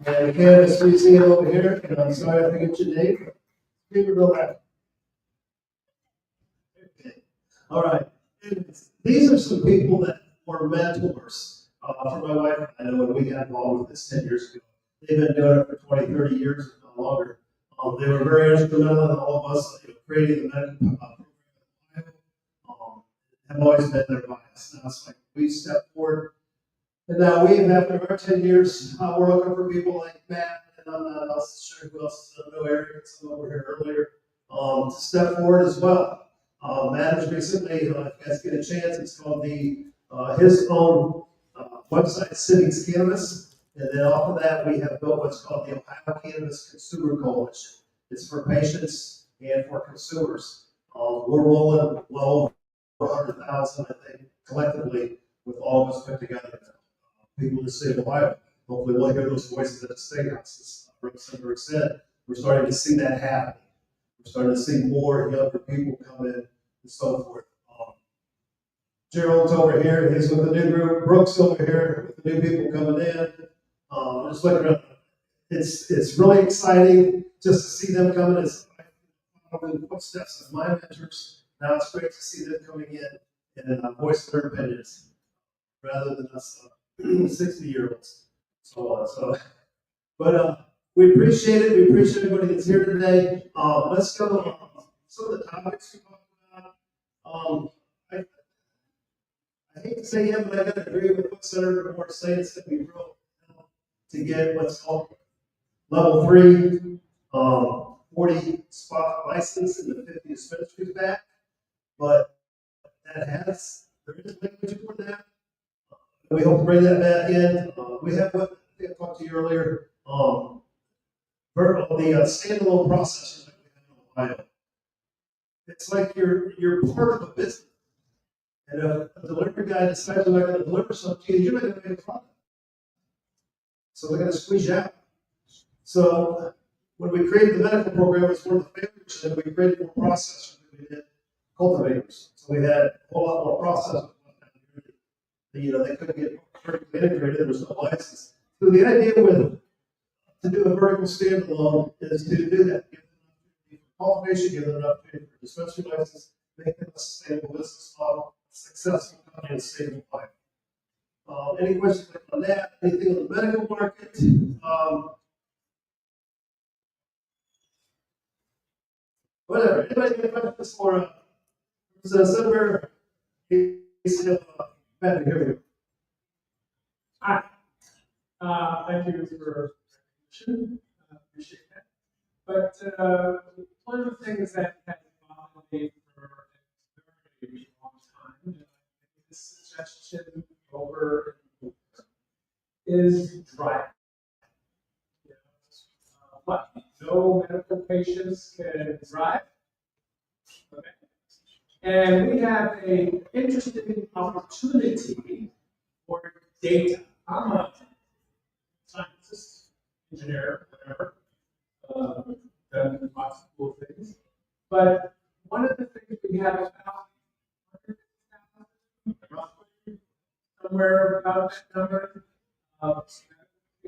and the Cannabis Museum over here. And I'm sorry I forget your name, but give it real loud. Okay. All right. These are some people that were mentors for my wife. I know when we got involved with this 10 years ago, they've been doing it for 20, 30 years, if not longer. They were very instrumental in all of us creating the medical program. Have always been their bias. Now it's like we step forward, and now we, after our 10 years, we're looking for people like Matt, and I'm not sure who else is in the area, some over here earlier, to step forward as well. Matt has recently, if you guys get a chance, it's called his own website, Cities Cannabis. And then off of that, we have built what's called the Ohio Cannabis Consumer Coalition. It's for patients and for consumers. We're rolling well over 100,000, I think, collectively, with all of us put together. People in the state of Ohio. Hopefully, we'll hear those voices at the state house. As Representative said, we're starting to see that happen. We're starting to see more younger people come in and so forth. Gerald's over here, he's with the new group. Brooks over here with the new people coming in. Just looking around. It's really exciting just to see them coming as in the footsteps of my mentors. Now it's great to see them coming in and voice their opinions rather than us 60-year-olds. But we appreciate it. We appreciate everybody that's here today. Let's go some of the topics we talked about. I hate to say it, but I gotta agree with what Senator Moore said. It's gonna be real to get what's called level 3, 40 spot license and the 50 dispensaries back. But there is language for that. We hope to bring that back in. We have what I think I talked to you earlier. The standalone processors that we have in Ohio. It's like you're part of a business. And if a delivery guy decides they're not going to deliver something to you, you're not going to make a profit. So they're going to squeeze you out. So when we created the medical program, it was one of the favorites that we created more processors than we did cultivators. So we had a whole lot more processors. They couldn't get vertically integrated. There was no license. So the idea to do a vertical standalone is to do that. Give them an opportunity for cultivation, give them an opportunity for dispensary license, make them a sustainable business model, successful company, and stable life. Any questions on that? Anything on the medical market? Whatever. Anybody got questions for Senator? He's Matt, here we go. Hi. Thank you for the presentation. Appreciate that. But one of the things that has bothered me for a very long time, this suggestion over is dry. What? No medical patients can drive? Okay. And we have an interesting opportunity for data. I'm a scientist, engineer, whatever, done lots of cool things. But one of the things we have about somewhere about that number,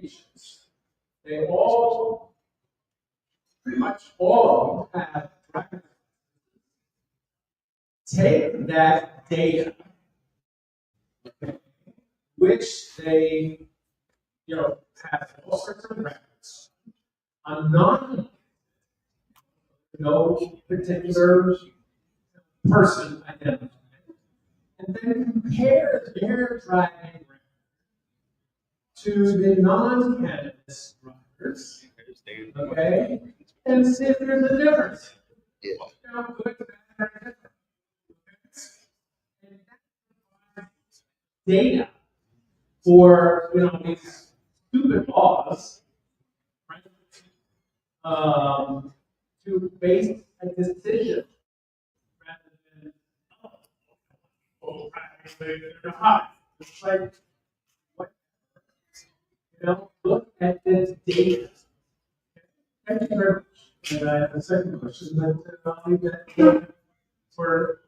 patients, they all, pretty much all of them have driver's licenses. Take that data, which they, have all sorts of records, no particular person identified, and then compare their driving record to the non-cannabis drivers, okay, and see if there's a difference. Yeah. Good, bad, or different. And that provides data for these stupid laws, right? To base a decision rather than practically they're not. It's like what look at this data. Thank you very much. And I have a second question that I'll leave that for.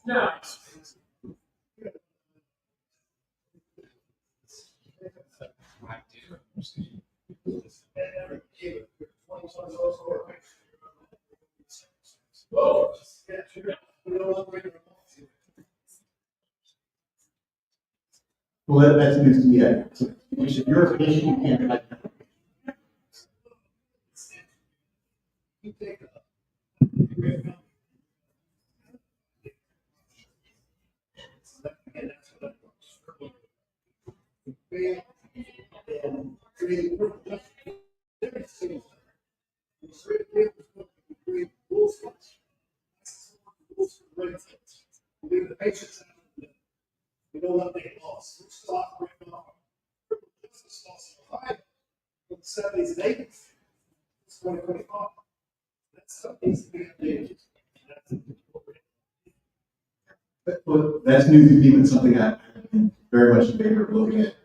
No. Well, that's news to me. So, if you're a patient, you can't. The patients, we don't let them get lost. We're still operating off of justice laws of Ohio from the 70s and 80s. It's 2025. That stuff needs to be updated. Well, that's news to me, but something I'm very much in favor of looking at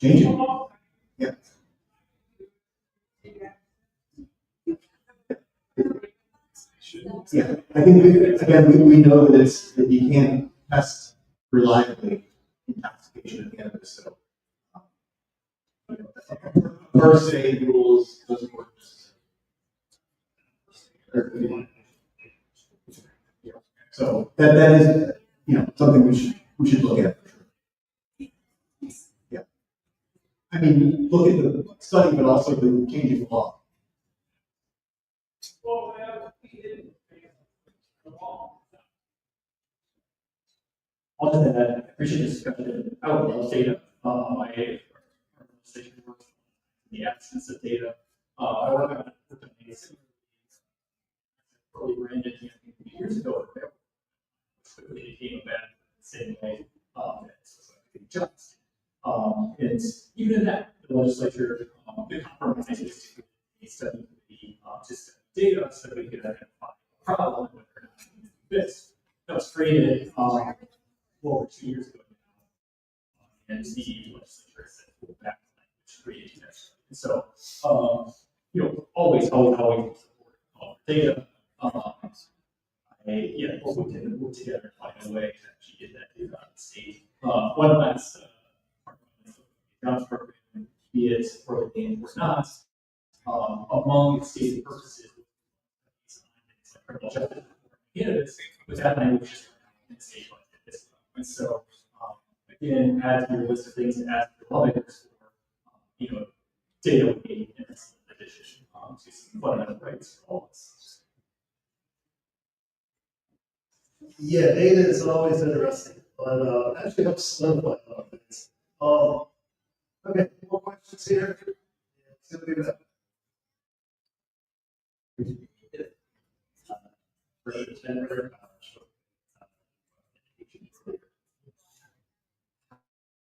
changing. Yeah. Yeah, I think we know that you can't test reliably intoxication of cannabis, so per se rules doesn't work. So that is something we should look at. Yeah, I mean, look at the study, but also the changing law. I'll just add, I appreciate this discussion. I would love data. My organization works in the absence of data. I work on a early brand engineering years ago. Quickly became a bad same way. Just. It's even in that the legislature, the compromise is to study the just data so that we could identify a problem whether or not this. That was created over 2 years ago now. And the legislature said we'll back language creating this. And so always support data. We'll work together and find a way to actually get that data out of the state. One last jobs program, be it for the game or not, among its stated purposes, criminal justice cannabis, was that language in the state budget at this point. And so, again, add to your list of things to ask your lawmakers for, data would be an excellent addition to some fundamental rights for all of us. Yeah, data is always interesting, but actually helps solidify a lot of things. Okay, more questions here? Let's do that.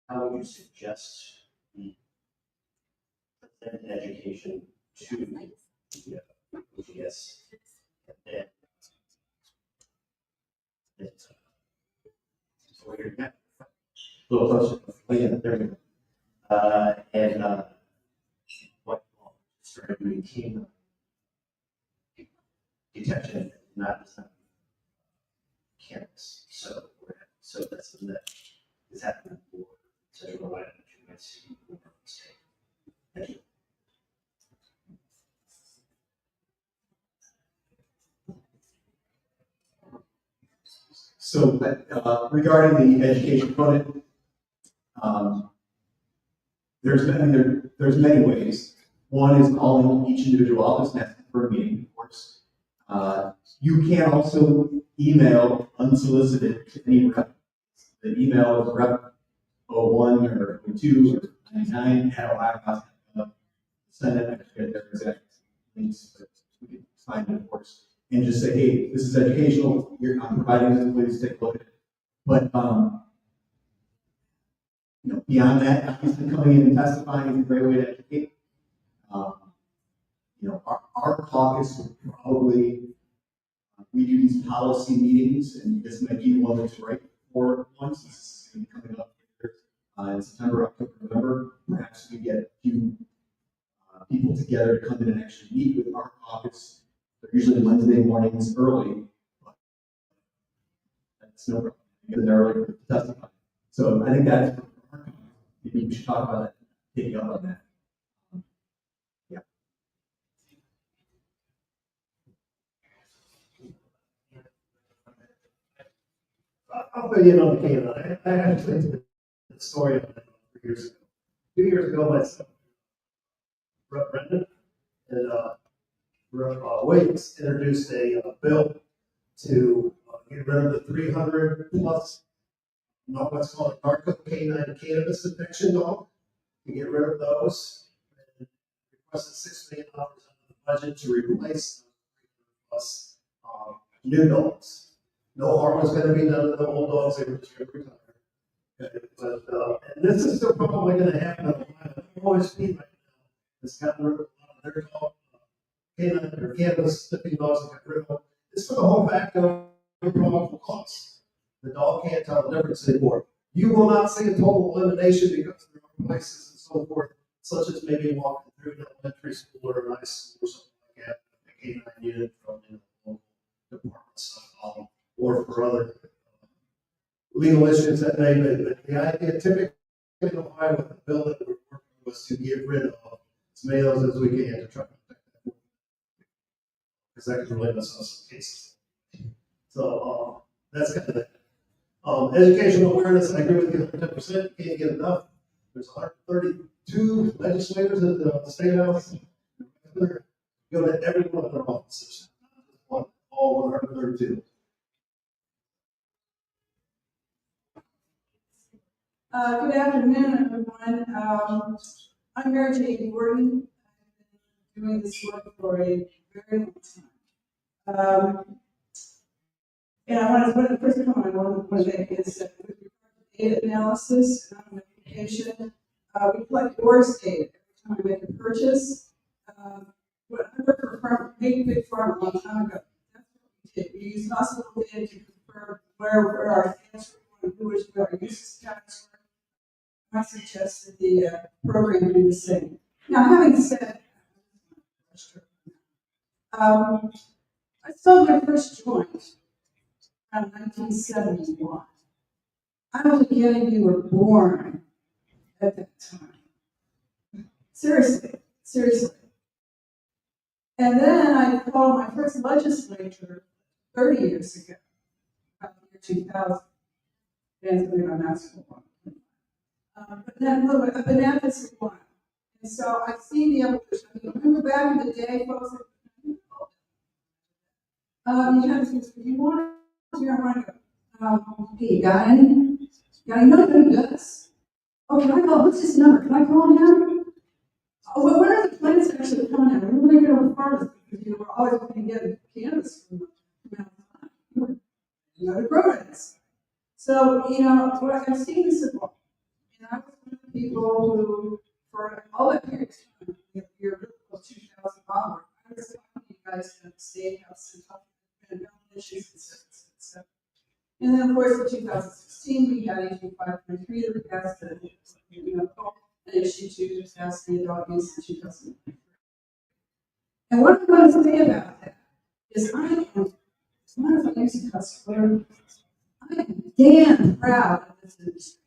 How would you suggest we present education to the yes, and then so we're a little closer. Oh, yeah, there we go. And what started doing team detection, not cannabis. So we're So that's something that is happening for Central Ohio, that you might see in the state. Thank you. So, regarding the education component, there's many ways. One is calling each individual office and asking for a meeting, of course. You can also email unsolicited to any rep. The email is rep01 or 02 or 99 at ohio.gov. Send it, I forget their exact links, but we can find it, of course. And just say, hey, this is educational, I'm providing this, please take a look at it. But, beyond that, obviously coming in and testifying is a great way to educate. Our caucus would probably, we do these policy meetings, and this might be the one that's right for once. This is going to be coming up in September, October, November. Perhaps we get a few people together to come in and actually meet with our caucus. They're usually Wednesday mornings early, but that's no problem. Because they're early to testify. So I think that's maybe we should talk about it, taking up on that. Yeah. I'll fill you in on the canine. I actually did the story of that 3 years ago. 2 years ago, myself, Rep. Brendan and Rep. Williams introduced a bill to get rid of the 300 plus, what's called narco canine cannabis detection dog, to get rid of those. And requested $6 million out of the budget to replace plus new dogs. No harm was going to be done to the old dogs, they were just going to retire. Okay, but, and this is still probably going to happen. Always feed right now. It's gotten rid of a lot of their dog, canine or cannabis sniffing dogs that got rid of. It's for the whole fact of probable cause. The dog can't tell the difference anymore. You will not see a total elimination because there are places and so forth, such as maybe walking through an elementary school or an high school or something like that, a canine unit from the local departments. Or for other legal issues that may be. But the idea typically in Ohio with the bill that we're working was to get rid of as many of those as we can to try to protect that. Because that can really mess up some cases. So that's kind of it. Educational awareness, I agree with you 100%, can't get enough. There's 132 legislators at the State House. Go to every one of their offices. All 132. Good afternoon, everyone. I'm Mary J. Gordon. I've been doing this work for a very long time. And I want to, one of the first comment I want to make is that with regard to data analysis and notification, we collect yours data every time we make a purchase. When I worked for a farm, big farm a long time ago, that's what we did. We used hospital data to confirm where our sales were going, who was where our uses tax were. I suggest that the program do the same. Now, having said, I sold my first joint in 1971. I don't think any of you were born at that time. Seriously. And then I called my first legislature 30 years ago, about the year 2000. Dan's going to my master one. But then I've been at this for a while. And so I've seen the evolution. I mean, remember back in the day, folks, you had to say, you want to, you don't want to go. Hey, you got any? No, who does? Oh, can I call? What's his number? Can I call him? Oh, well, when are the plants actually coming out? When are they going to harvest? Because we're always going to get cannabis from outside. To grow it. So, I've seen this evolve. And I was one of the people who, for all that period of time, year of 2000 onward, I was talking to you guys at the State House and talking about issues and stuff. And then, of course, in 2016, we had HB 523 that we passed an issue to pass the adult use in 2003. And what I'm going to say about that is I am, as a matter of fact, customer, I'm damn proud of this industry.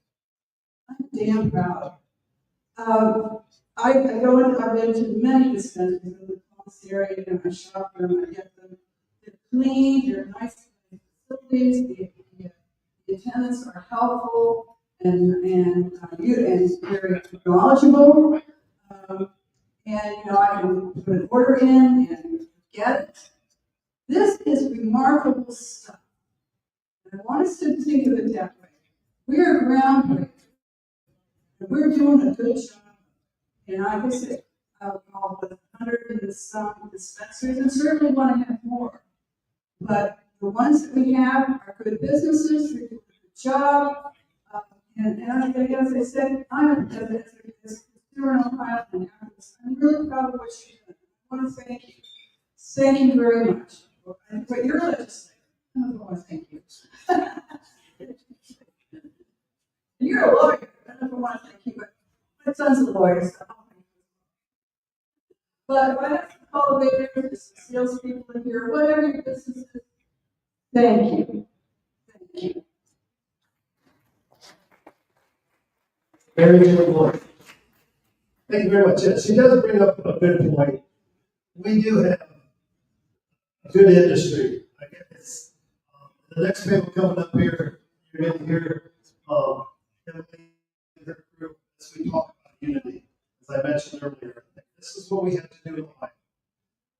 I'm damn proud. I've been to many dispensaries in the Columbus area, and I shop them, I get them. They're clean, they're nice facilities, the attendants are helpful and very knowledgeable. And, I can put an order in and get it. This is remarkable stuff. And I want us to think of it that way. We are groundbreaking. And we're doing a good job. And like I said, I'll with 100 and some dispensaries, and certainly want to have more. But the ones that we have are good businesses, they're doing a good job. As I said, I'm as a consumer in Ohio and activist, I'm really proud of what you've done. I want to thank you. Thank you very much. But you're a legislator. I don't want to thank you. You're a lawyer. I don't want to thank you, but my son's a lawyer, so I'll thank you. But if I have some cultivators, salespeople in here, whatever your business is, thank you. Thank you. Very good point. Thank you very much. Yes, she does bring up a good point. We do have a good industry. I guess the next panel coming up here, you're going to hear Emily and her group as we talk about unity. As I mentioned earlier, this is what we have to do in life.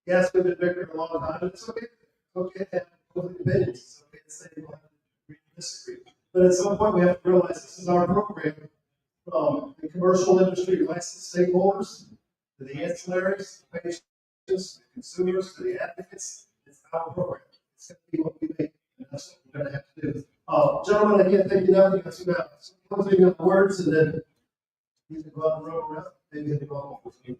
Yes, we've been bickering a long time, but it's okay. It's okay to have different opinions. It's okay to say we don't have to agree or disagree. But at some point, we have to realize this is our program. The commercial industry licensed stakeholders, to the ancillaries, the patients, the consumers, to the advocates. It's our program. It's going to be what we make, and that's what we're going to have to do. Gentlemen, I can't thank you enough. You got some closing words, and then you can go out and run around. Maybe you can go out with you.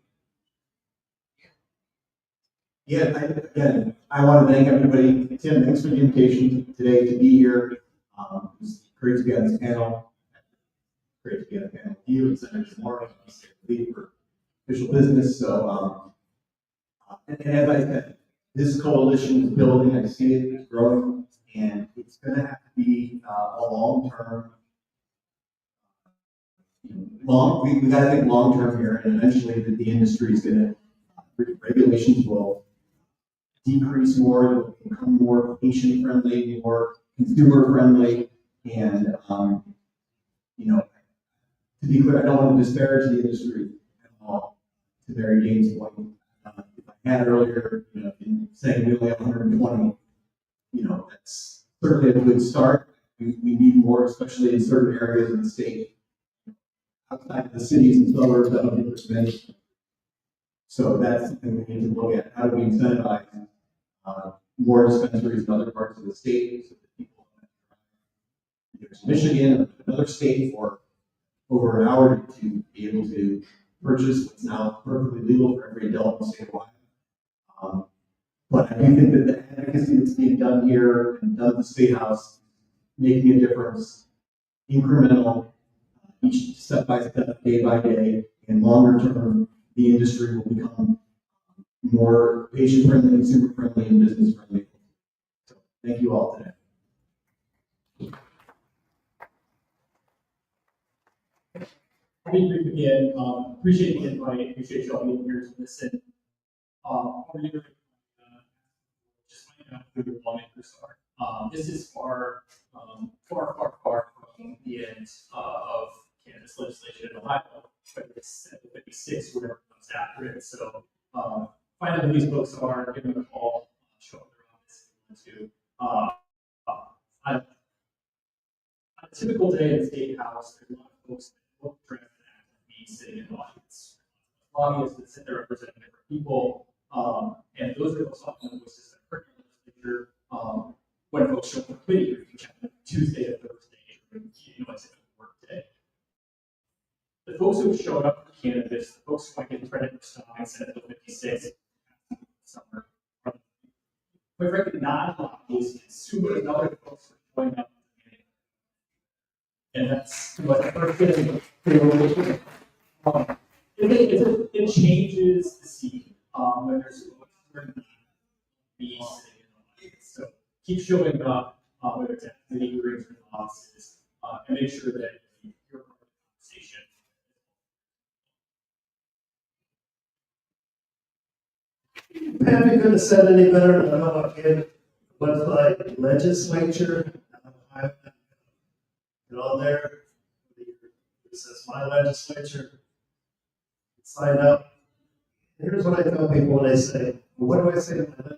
Yeah, again, I want to thank everybody. Tim, thanks for the invitation today to be here. It's great to be on this panel. Great to be on the panel with you and Senator Moore, lead for official business. So, and as I said, this coalition is building. I see it, it's growing, and it's going to have to be a long-term. We got to think long-term here, and eventually the industry is going to regulations will decrease more, it will become more patient-friendly, more consumer-friendly, and to be clear, I don't want to disparage the industry at all. To Mary Jane's point, if I had earlier, in saying we only have 120, that's certainly a good start. We need more, especially in certain areas of the state. Outside of the cities and suburbs, I don't think there's many. So that's something we need to look at. How do we incentivize more dispensaries in other parts of the state so that people don't have to Michigan or another state for over an hour to be able to purchase what's now perfectly legal for every adult in the state of Ohio. But I do think that the advocacy that's being done here and done at the State House, making a difference, incremental, each step by step, day by day, and longer term, the industry will become more patient friendly, consumer friendly, and business friendly. So thank you all today. I'll be brief again. Appreciate the invite. Appreciate y'all being here to listen. Just finding out who the lawmakers are. This is far from the end of cannabis legislation in Ohio, but it's 56, whatever comes after it. So find out who these folks are, give them a call, show up their office if you want to. On a typical day in the State House, there's a lot of folks that look draft and act and be sitting in the audience. Lobbyists that sit there representing different people, and those are folks often the voices that are in the legislature. When folks show up for committee, which happen Tuesday or Thursday, it's a work day. The folks who have showed up for cannabis, the folks who might get credit for stopping Senate Bill 56 summer, quite frankly, non-lobbyists, consumers, and other folks who are showing up. And that's what the first thing. It changes the scene when there's be sitting in the audience. So keep showing up, whether it's at any hearings or thoughts, and make sure that you're part of the conversation. Patty couldn't have said any better than how I can, but like legislature, I get on there, it says my legislature, sign up. Here's what I tell people when they say, well, what do I say to my legislature?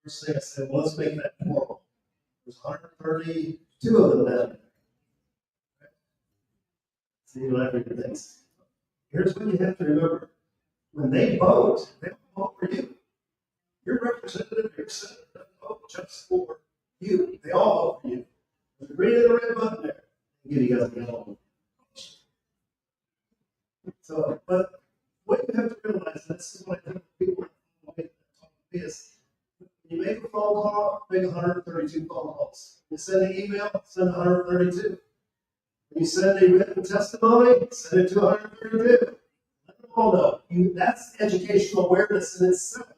First thing I say, well, let's make that formal. There's 132 of them down there. See, you laugh at your things. Here's what you have to remember. When they don't vote for you. Your representative, your senator, doesn't vote just for you. They all vote for you. There's a green and a red button there. I'll give you guys a yellow. So, but what you have to realize, and this is what I think people is, when you make a phone call, make 132 phone calls. You send an email, send 132. When you send a written testimony, send it to 132. Let them all know. That's educational awareness in itself.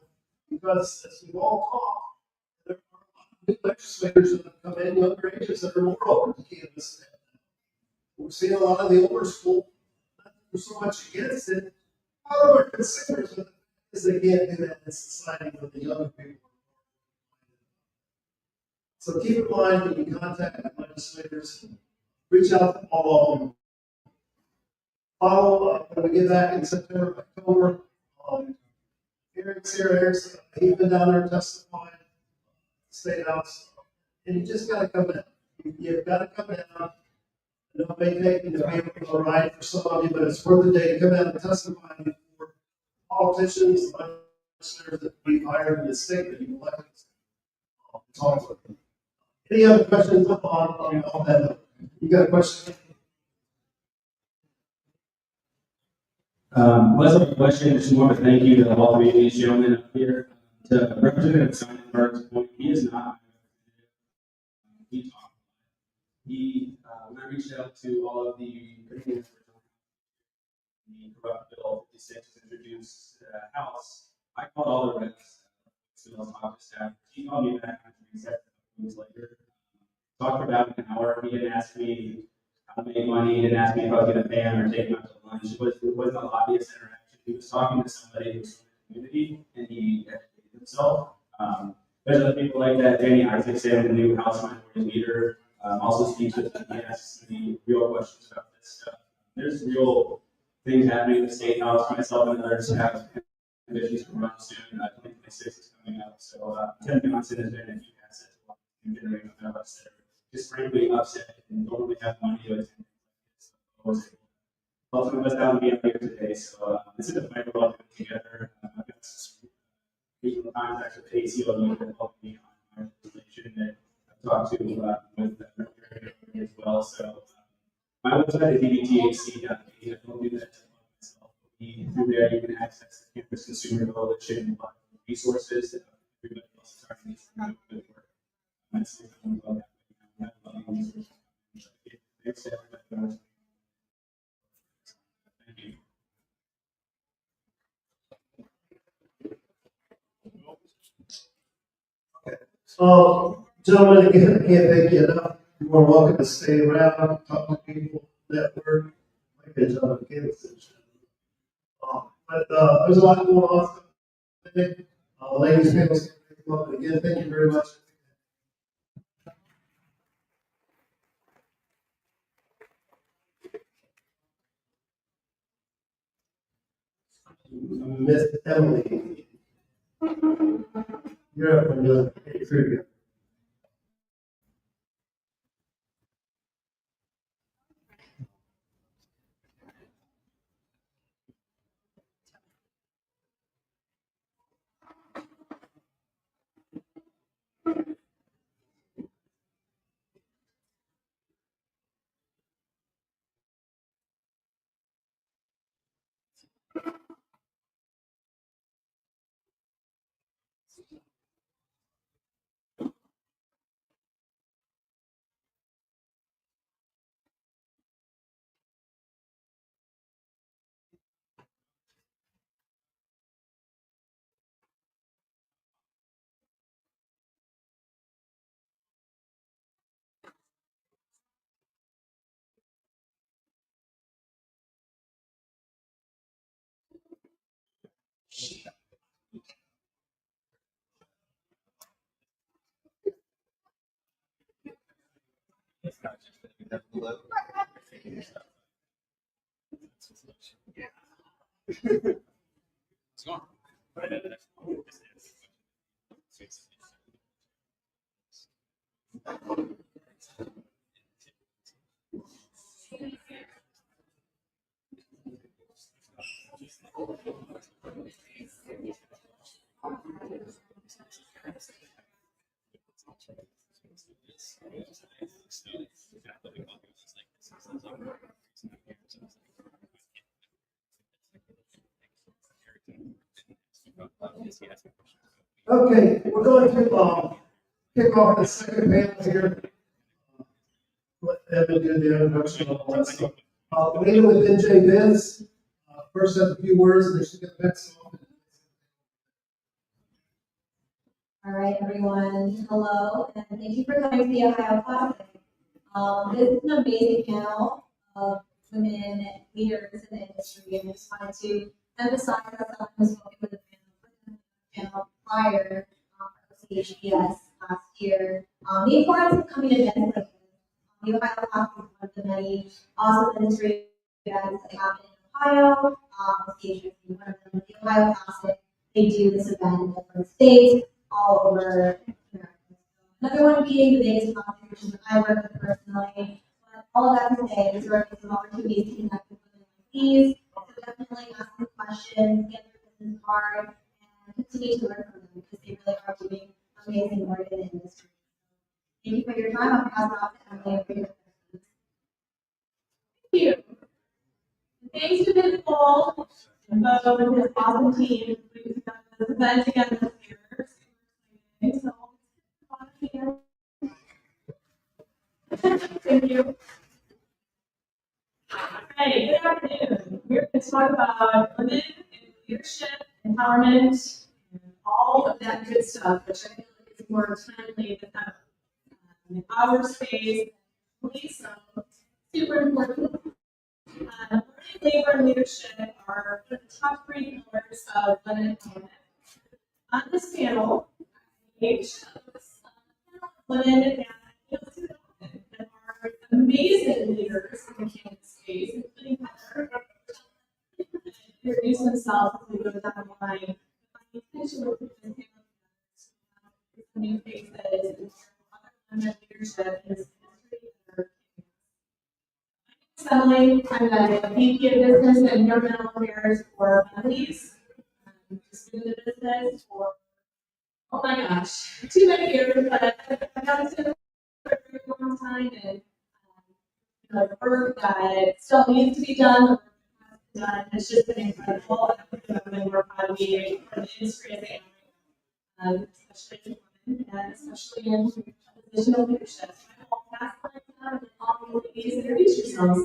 Because as we've all talked, there are a lot of new legislators that have come in, younger ages that are more open to cannabis. We're seeing a lot of the older school, not so much against it. A lot of our consumers, because they can't do that in society with the younger people. So keep in mind when you contact legislators, reach out to all of them. Follow up when we get back in September, October. Eric's here, he's been down there testifying, State House, and you just gotta come in. You've gotta come in. I know it may take you to be a ride for some of you, but it's worth the day to come out and testify before politicians, legislators that we hired in the state that you elected. Talk with them. Any other questions on that? You got a question? Less of a question, just more of a thank you to all three of these gentlemen up here. To Representative Sonnenberg's point, he is not. He talked. When I reached out to all of the corrupt bill 56 was introduced to the House, I called all the reps. So I'll just have, he called me back weeks later. Talked for about an hour. He didn't ask me how to make money. He didn't ask me if I was going to pay him or take him out to lunch. It wasn't a lobbyist interaction. He was talking to somebody who was from the community, and he educated himself. There's other people like that. Danny Isaacson, the new House Minority Leader, also speaks with me. He asks me real questions about this stuff. There's real things happening in the State House. Myself and others have ambitions to run soon. 2026 is coming up. So Tim Johnson has been a few assets in generating of us that are just frankly upset and don't really have money to attend. Lots of us down to be up here today. So this is a fight we're all doing together. I've got some frequent contacts with the ACLU that help me on my legislation that I've talked to with the as well. So my website is edthc.page. I don't do that myself. Through there, you can access the Cannabis Consumer Coalition resources that everybody else is starting to do good work. That's the thing about that. Thanks to everybody. Thank you. Gentlemen, again, I can't thank you enough. You're more welcome to stay around, talk to people, network. Like a job of Kansas. But there's a lot going on today. Ladies, panels, again, thank you very much. Miss Emily. You're up on the trivia. It's gone. Okay, we're going to, kick off the second panel here. Let Evan do the introduction of the rest. Later with NJ Biz, first have a few words and then she'll get back to All right, everyone, hello, and thank you for coming to the Ohio Classic. This is an amazing panel of women leaders in the industry, and I just wanted to emphasize that someone who's spoken with the panel prior for OCHPS last year, the importance of coming to events like this. The Ohio Classic is one of the many awesome industry events that happen in Ohio. OCHPS is one of them. The Ohio Classic, they do this event in different states, all over America. Another one being the biggest contribution that I work with personally. But all of that to say, these are some opportunities to connect with women like these. So definitely ask them questions, get their business card, and continue to learn from them because they really are doing amazing work in the industry. Thank you for your time. I'll pass it off to Emily for your questions. Thank you. Thanks to Nicole and Bo and his awesome team. We've done this event together this year. So, thank you. Hey, good afternoon. We're going to talk about women in leadership, empowerment, and all of that good stuff, which I feel like is more timely than ever. In our space, police, super important. Learning, labor, and leadership are the top 3 pillars of women empowerment. On this panel, women that are amazing leaders in the cannabis space, including Heather. Introduce themselves as we go down the line. My intention with this new faces and other leadership is Emily. I'm the VP of Business and Governmental Affairs for Melodies. Just been in the business for, oh my gosh, too many years, but I've done it for a very long time, and the work that still needs to be done, the work that has been done, it's just been incredible. And we're proud to be for the industry as they are, especially in women, and especially in positional leadership. I'll pass it on and all you ladies introduce yourselves.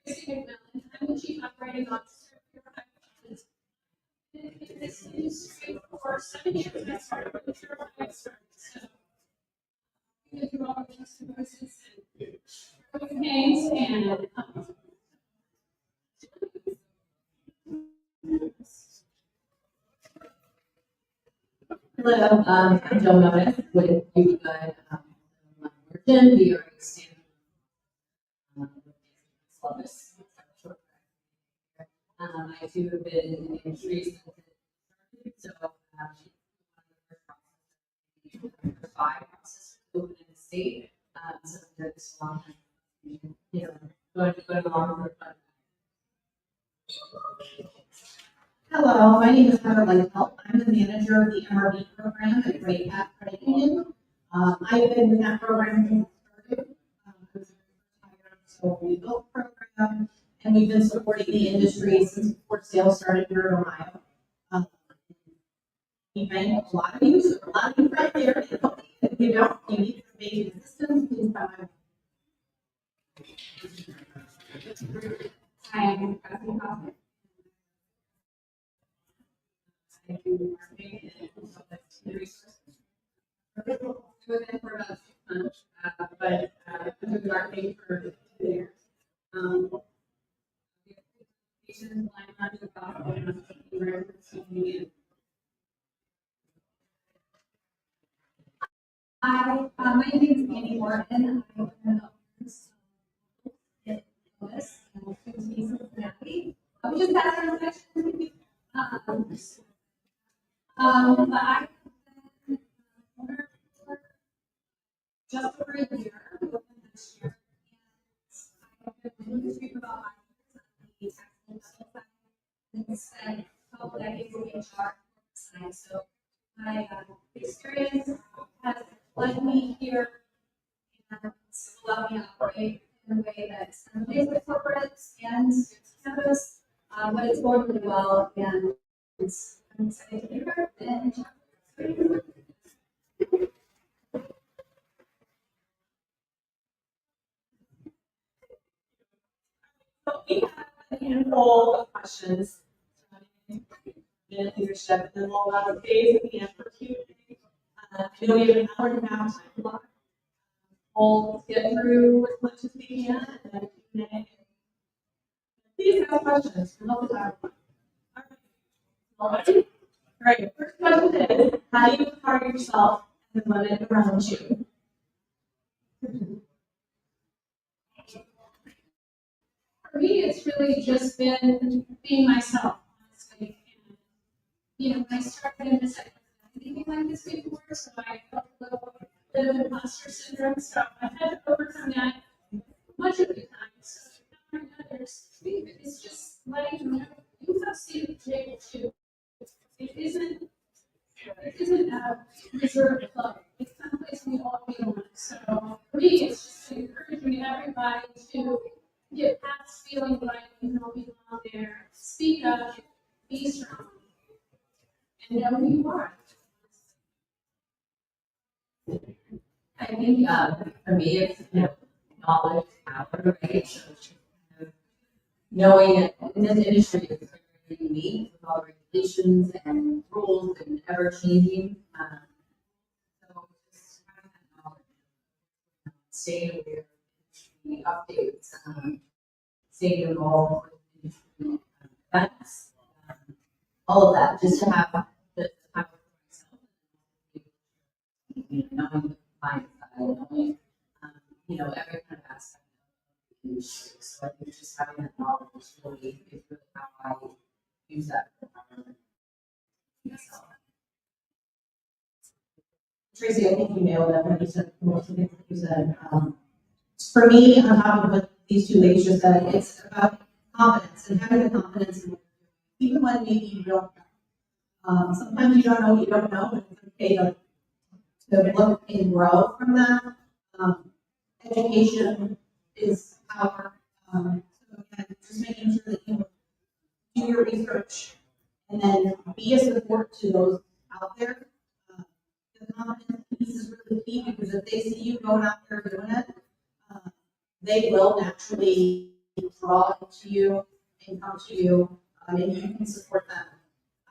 I'm the Chief Operating Officer in this industry for 7 years. That's part of the Pure Life Service. So, we go through all the custom processes and campaigns and hello, I'm Jill Notice with You Good Merchant. We are expanding Columbus. I too have been in trees so 5 processes open in the state. So there's a long time, going along with it. Hello, my name is Heather Lightfeld. I'm the manager of the MRB program at Great Path Credit Union. I've been in that program since it started. So we built the program, and we've been supporting the industry since before sales started here in Ohio. We bank a lot of you, so a lot of you right there. If you don't, you need some basic assistance, please come. Hi, I'm President Hoffman. Thank you, marketing and resources. We've been doing it for about 6 months, but I've been doing marketing for 2 years. Hi, my name is Annie Morgan. I'm Cannabis and soon to be Cincinnati. We just passed our election. But I have been owner for just over a year, within this year. And I have been in the industry for about 5 years on the tax and medical side. And a couple decades in HR side. So my experience has led me here and allowed me to operate in a way that's friendly with corporates and campus, but it's going really well, and I'm excited to be here. And So we have a handful of questions in leadership, and then we'll allow days at the end for Q&A. I know we have an hour and a half time block. We'll get through as much as we can, and then Q&A. Please ask questions. We'll help you out. All right, first question is, how do you regard yourself and the women around you? For me, it's really just been being myself, honestly. And, you know, when I started in this, I didn't anything like this before, so I felt a little bit of imposter syndrome. So I've had to overcome that much of the time. So now I know it's just letting them know you have seen the table too. It isn't a reserved club. It's someplace we all belong. So for me, it's just encouraging everybody to get past feeling like you don't belong there. Speak up, be strong, and know who you are. I think for me, it's knowledge, power, right? So, knowing that in this industry is very unique with all the regulations and rules and ever changing. So just having that knowledge, staying aware of the updates, staying involved with industry events, all of that, just to have the time for myself, knowing the client side, knowing, every kind of aspect of the industry. So I think just having that knowledge is really how I use that for myself. Tracy, I think you nailed it when you said most of the things that you said. For me, on top of what these two ladies just said, it's about confidence and having the confidence in even when maybe you don't know. Sometimes you don't know what you don't know, and it's okay to look and grow from that. Education is power. So again, just making sure that you do your research and then be a support to those out there. The confidence piece is really key because if they see you going out there doing it, they will naturally draw to you and come to you, and you can support them.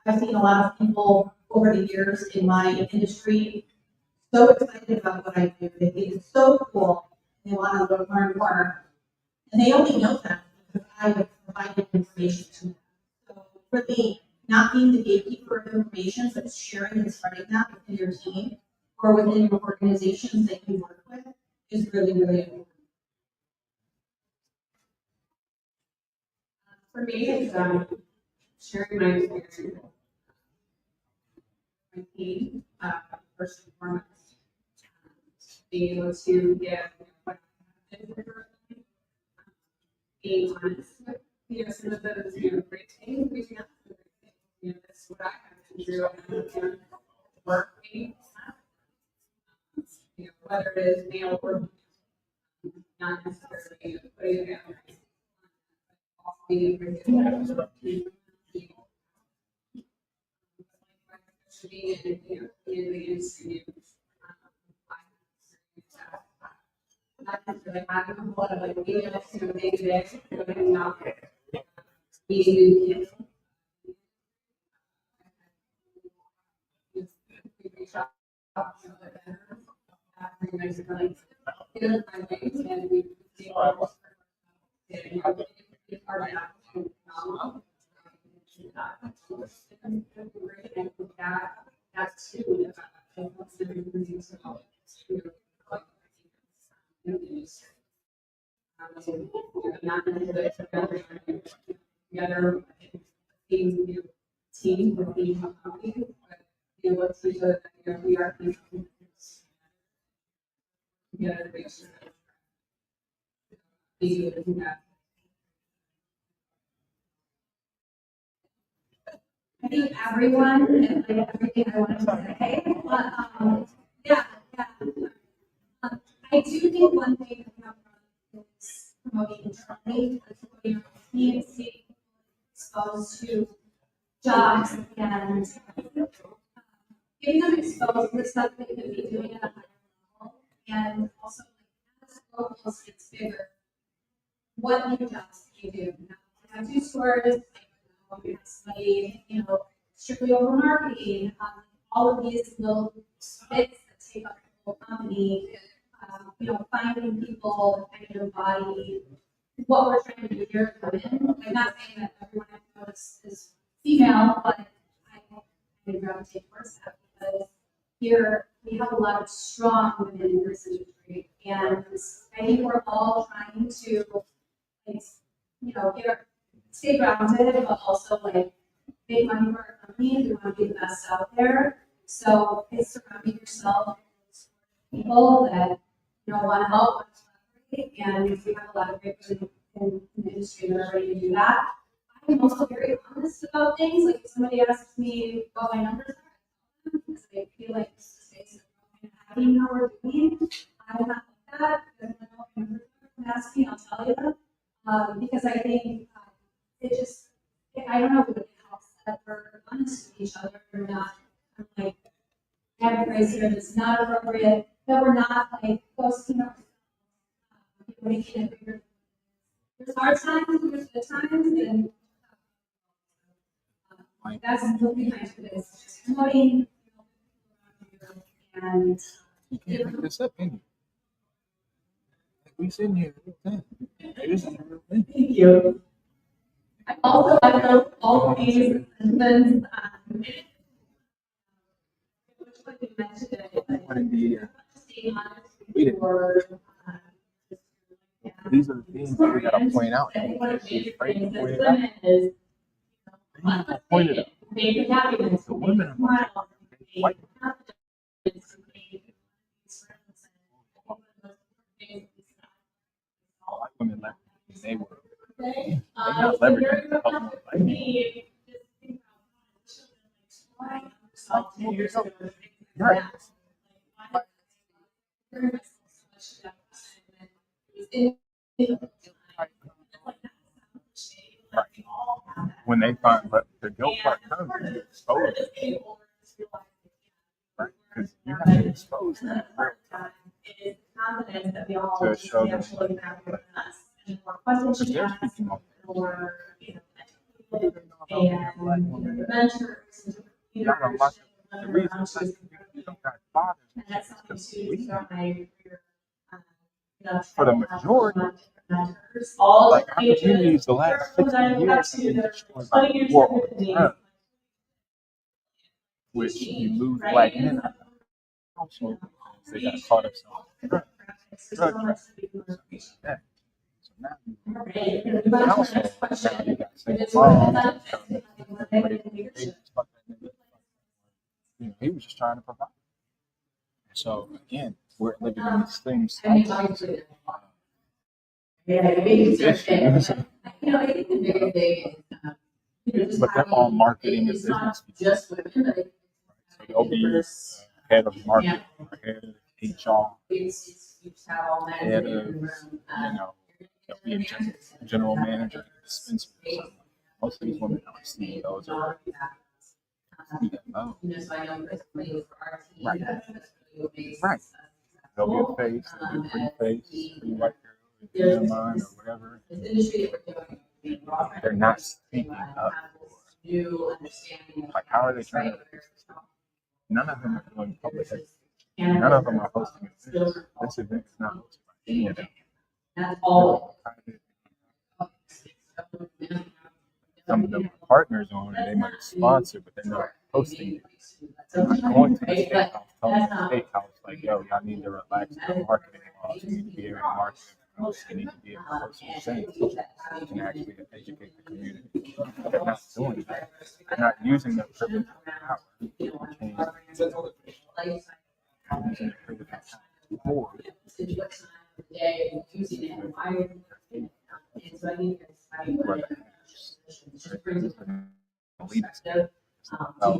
I've seen a lot of people over the years in my industry so excited about what I do. They think it's so cool. They want to learn more. And they only know that because I have provided information to them. So for the not being the gatekeeper of information, but sharing and spreading that within your team or within your organizations that you work with is really, really important. For me, it's sharing my experience with my team, first and foremost. Being able to get what I have been through, being honest with some of those great things, reaching out to the great things. That's what I have been through. And working, whether it is male or not necessarily putting it down. Being in the industry, not necessarily having a lot of like emails day to day, but not meeting new kids. We reach out to the vendors, basically, find ways, and we see that's too. Not together, team with the company, but be able to show that we are together to make sure that we do that. I think everyone, and like everything I wanted to say, but, yeah. I do think one thing that we have is promoting internally, promoting our team, seeing exposed to jobs and getting them exposed to the stuff that you could be doing at a higher level. And also, like, as locals gets bigger, what new jobs can you do? Now, we have 2 stores, we have somebody, strictly over marketing, all of these little bits that take up the whole company, finding people that kind of embody what we're trying to do here at women. I'm not saying that everyone I know is female, but I gravitate towards that because here we have a lot of strong women in this industry, and I think we're all trying to, stay grounded, but also make money for our company. We want to be the best out there. So it's surrounding yourself with people that want to help, and we have a lot of great people in the industry that are ready to do that. I'm also very honest about things. Like if somebody asks me what my numbers are, because I feel like this is a space that we're happy how we're doing. I'm not like that. If I know what my numbers are, ask me, I'll tell you them. Because I think I don't know if it helps that we're honest with each other or not. I'm phrase here that's not appropriate, that we're not posting up, making it bigger. There's hard times, there's good times, and that's the behind this. Just promoting and You can't make this up, can you? We sitting here all the time. This is a real thing. Thank you. I also echo all of these sentiments. These are the things that we gotta point out. Point it out. The women are white. White women left. They were. They got leverage to help more black people. Right. When they find, but the guilt part comes when you expose it. Right, because you have to expose that to show them. Because they're speaking up. Y'all don't watch it. The reason you don't got fathers is because we, for the majority, like our communities, the last 60 years have been destroyed by the war on drugs, which you lose black men out of the household because they got caught up in drug trafficking. So now you the household, now you got single moms. He was just trying to provide. So again, we're living in these things. I think the bigger thing is, But they're all marketing and business people. just women, So they'll be head of marketing, or head of HR, head of, they'll be a general manager of a dispensary. Most of these women are CEOs or CFOs. Right. Right. They'll be a face, they'll be a pretty face, pretty white girl, in mind or whatever. They're not speaking up. Like, how are they trying to? None of them are doing public. None of them are hosting events. This event is not hosted by any of them. That's all. Some of them are partners on it, they might sponsor, but they're not hosting it. They're not going to the steakhouse, telling the steakhouse, like, yo, y'all need to relax their marketing laws. You need to be able to market They need to be able to say they can actually educate the community. They're not doing that. They're not using their privilege and power to change using their privilege and power for day using it and why are you doing it? And so I think it's just brings us to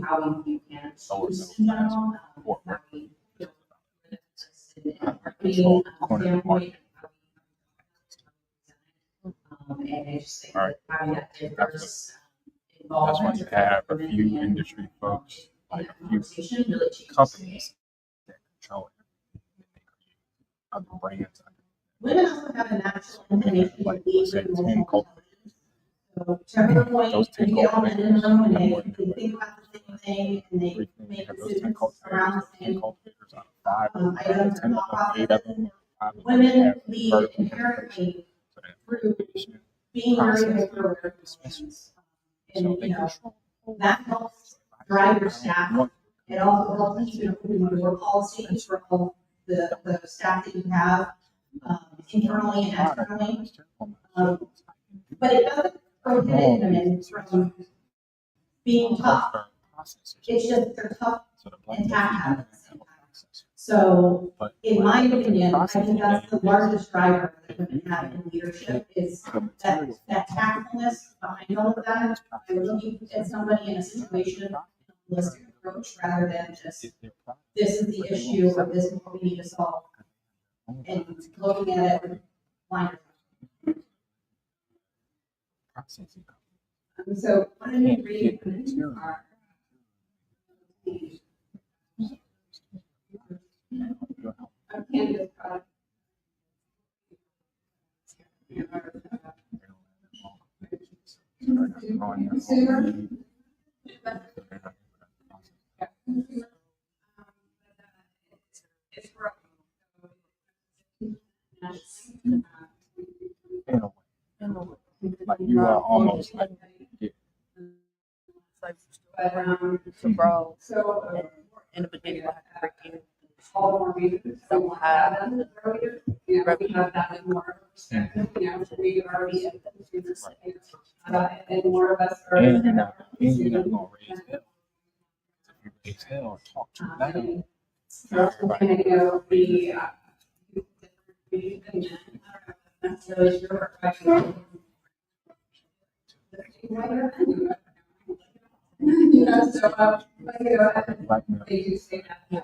how you can choose in general, how we marketing standpoint. And I just think that having that diverse that's why you have a few industry folks, like a few companies that control it. Other brands. Women also have a natural inclination to engage in multiple cultures. So to her point, Those when 10 you get all men in the room and they cultivators, think about the same thing and they make have those 10 decisions cultivators, around the 10 same cultivators out of 5, items 10 or of thought them, 8 of processes. them, 5 of them Women have lead vertical inherently integration. through being very hyper aware of emotions. And So they you know, control. that helps drive your staff. It also helps keep you in your policies for all the staff that you have, internally and externally. But it doesn't prohibit women from being tough. It's just they're tough and tact. So, in my opinion, I think that's the largest driver that women have in leadership is that tactfulness behind all of that. They're looking at somebody in a situation, a holistic approach, rather than just, this is the issue, or this is what we need to solve. And looking at it with blinders. So, what do you read are cannabis products? Consumer. It's growing. Like you are almost like Bro, so in the beginning, we'll have to break in. all the more reasons So to we'll have have them earlier. You know, we have that with more perspective, you know, we already and more of us are. and you're not gonna raise hell. If you raise hell, talk to them. And you know, that's really sure. You know, so, you know, they do say that, you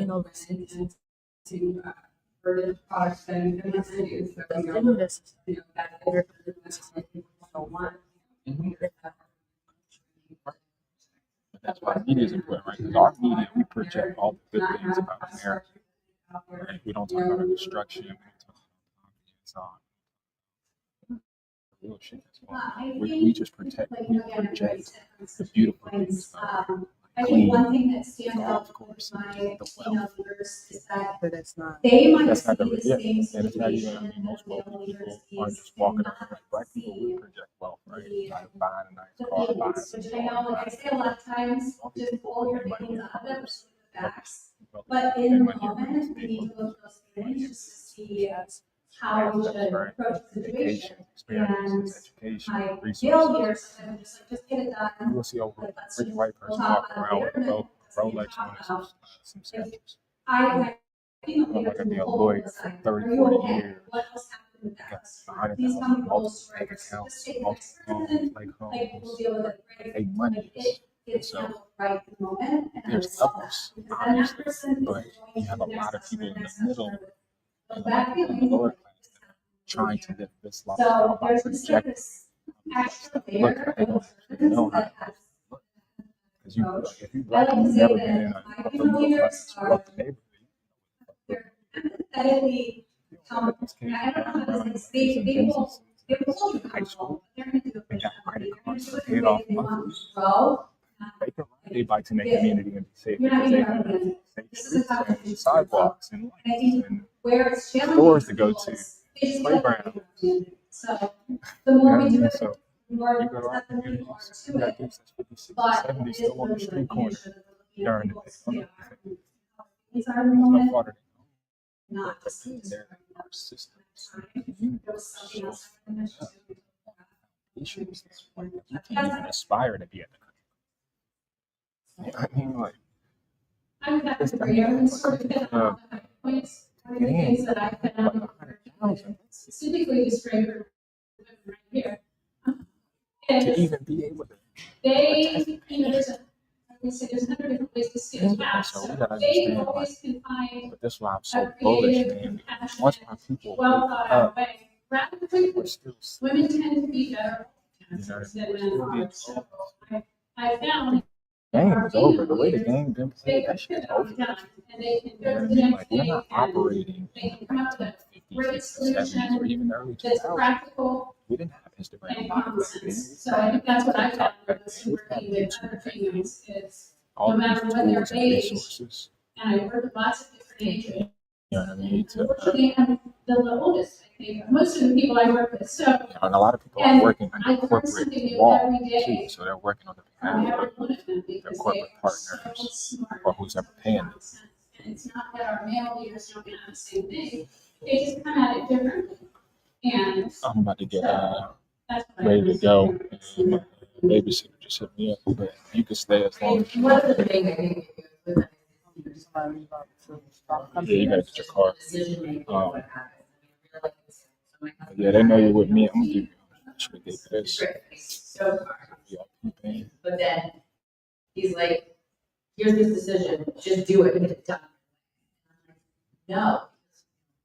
know, to further products and industries, so, you know, that so one. That's why media is important, right? Because our media, we project all the good things about America. Right? We don't talk about destruction. We don't talk about real shit as well. We just protect. We project the beautiful things about America. I think one thing that stands out with my female leaders is that they might see the same situation most that male wealthy leaders people aren't see just walking and around not like black people. We see project wealth, right? the Like buying a nice the car, buying things, some which I know, like I say a lot of times, just pull your feelings out of it, with the facts. But in the moment, we need to look at those feelings just to see how we should approach the situation. And I feel here, so I'm just get it done. You will see a rich white person walking around with a Rolex on some sketches. I I'm not gonna be a lawyer for 30, 40 years. What else happened with that? $100,000, These companies, multiple bank right? accounts, Just take multiple experts homes, like like we'll homes. deal with it, right? Make money. It's So handled right in the moment, and I there's love levels, that. Because then that obviously, person but is you have a lot of people in the middle, the bad in the feelings. lower class, that are trying to live this So lifestyle by there's just like projecting. this extra Look, layer they don't of actually know how that to has. look. Because you, if you I black like and to you've say never that been in my a female middle leaders class are, wealthy neighborhood, they're empathetically, I don't know how to say, they will hold you accountable, but they're gonna do it they with got empathy, credit they're gonna cards do it paid the way off they want monthly. to grow. They can ride their bikes in their community and be safe You're not because they getting have represented. safe This is a streets conversation and sidewalks and And I lights think and where it's challenging. stores to go to, They just feel like they're playground. represented. So the You know more what I we do mean? it, So the more you go to our that the community, people are you to got it. dudes that's 50, 60, But 70 it is still on the really street corner making sure that we're looking at during the people's, day. these are the There's no moment. water. not just. There are systems. There was something else. Issues. Like, you can't even aspire to be at the. You know what I mean, like. I'm happy for you. I'm sort of hit all the high points. One of the things that I found specifically described for women right here To is even be able to. they, you know, there's 100 different ways to skin a cat. So we So gotta they understand, always can find but that's why I'm a so bullish, creative, man. Because once my people well wake thought out up, way. Rather we're quickly, still, women tend to be better you know, than men are. So I found game is over. The way the game been played, that shit is over. and they can You know go what I to the mean? next Like, we're day not and operating they in can the come up with a 1950s, great 60s, 70s, or solution even early that's 2000s. practical We didn't have Instagram and back common then. sense. So I think that's what I found TikTok back was then. We had working with YouTube other back then. females is All no of matter these what their tools and age, resources. and I work with lots of different ages. You know what I mean? Unfortunately, I'm the oldest, I think, of most of the people I work with. So, and a lot of people are and working I under learn something corporate new law every too, day so they're working on the from behalf every of one of them their because they corporate are so partners smart. or who's ever paying them. And it's not that our male leaders don't have the same thing. They just come at it differently. And I'm about to get that's what ready to go. I My babysitter just hit me up, but you can stay as long as you One want. of the things I think with that is Yeah, you gotta get your car. decision making. Um, What happens? I mean, really, so Yeah, they know you're with me. I'm gonna give you what they for this. so far. Yeah, But then he's like, here's this decision, just do it and get it done. No,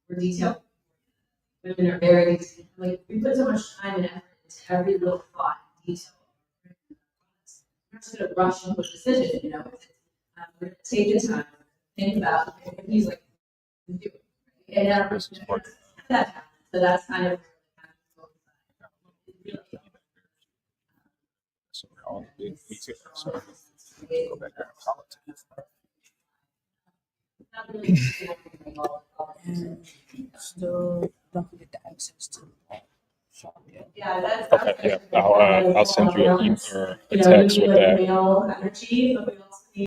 we're detailed. Women are very detailed. Like, we put so much time and effort into every little thought and detail. We're just gonna rush into a decision, you know? We're gonna take the time, think about it. And he's like, do it. And that happens. So that's kind of. So we're all big pizza. So go back there and politics. And still don't forget the access to the shop yet. Yeah, that's. Okay, yeah, I'll send you an email or a You know, text maybe with like that. male energy, but we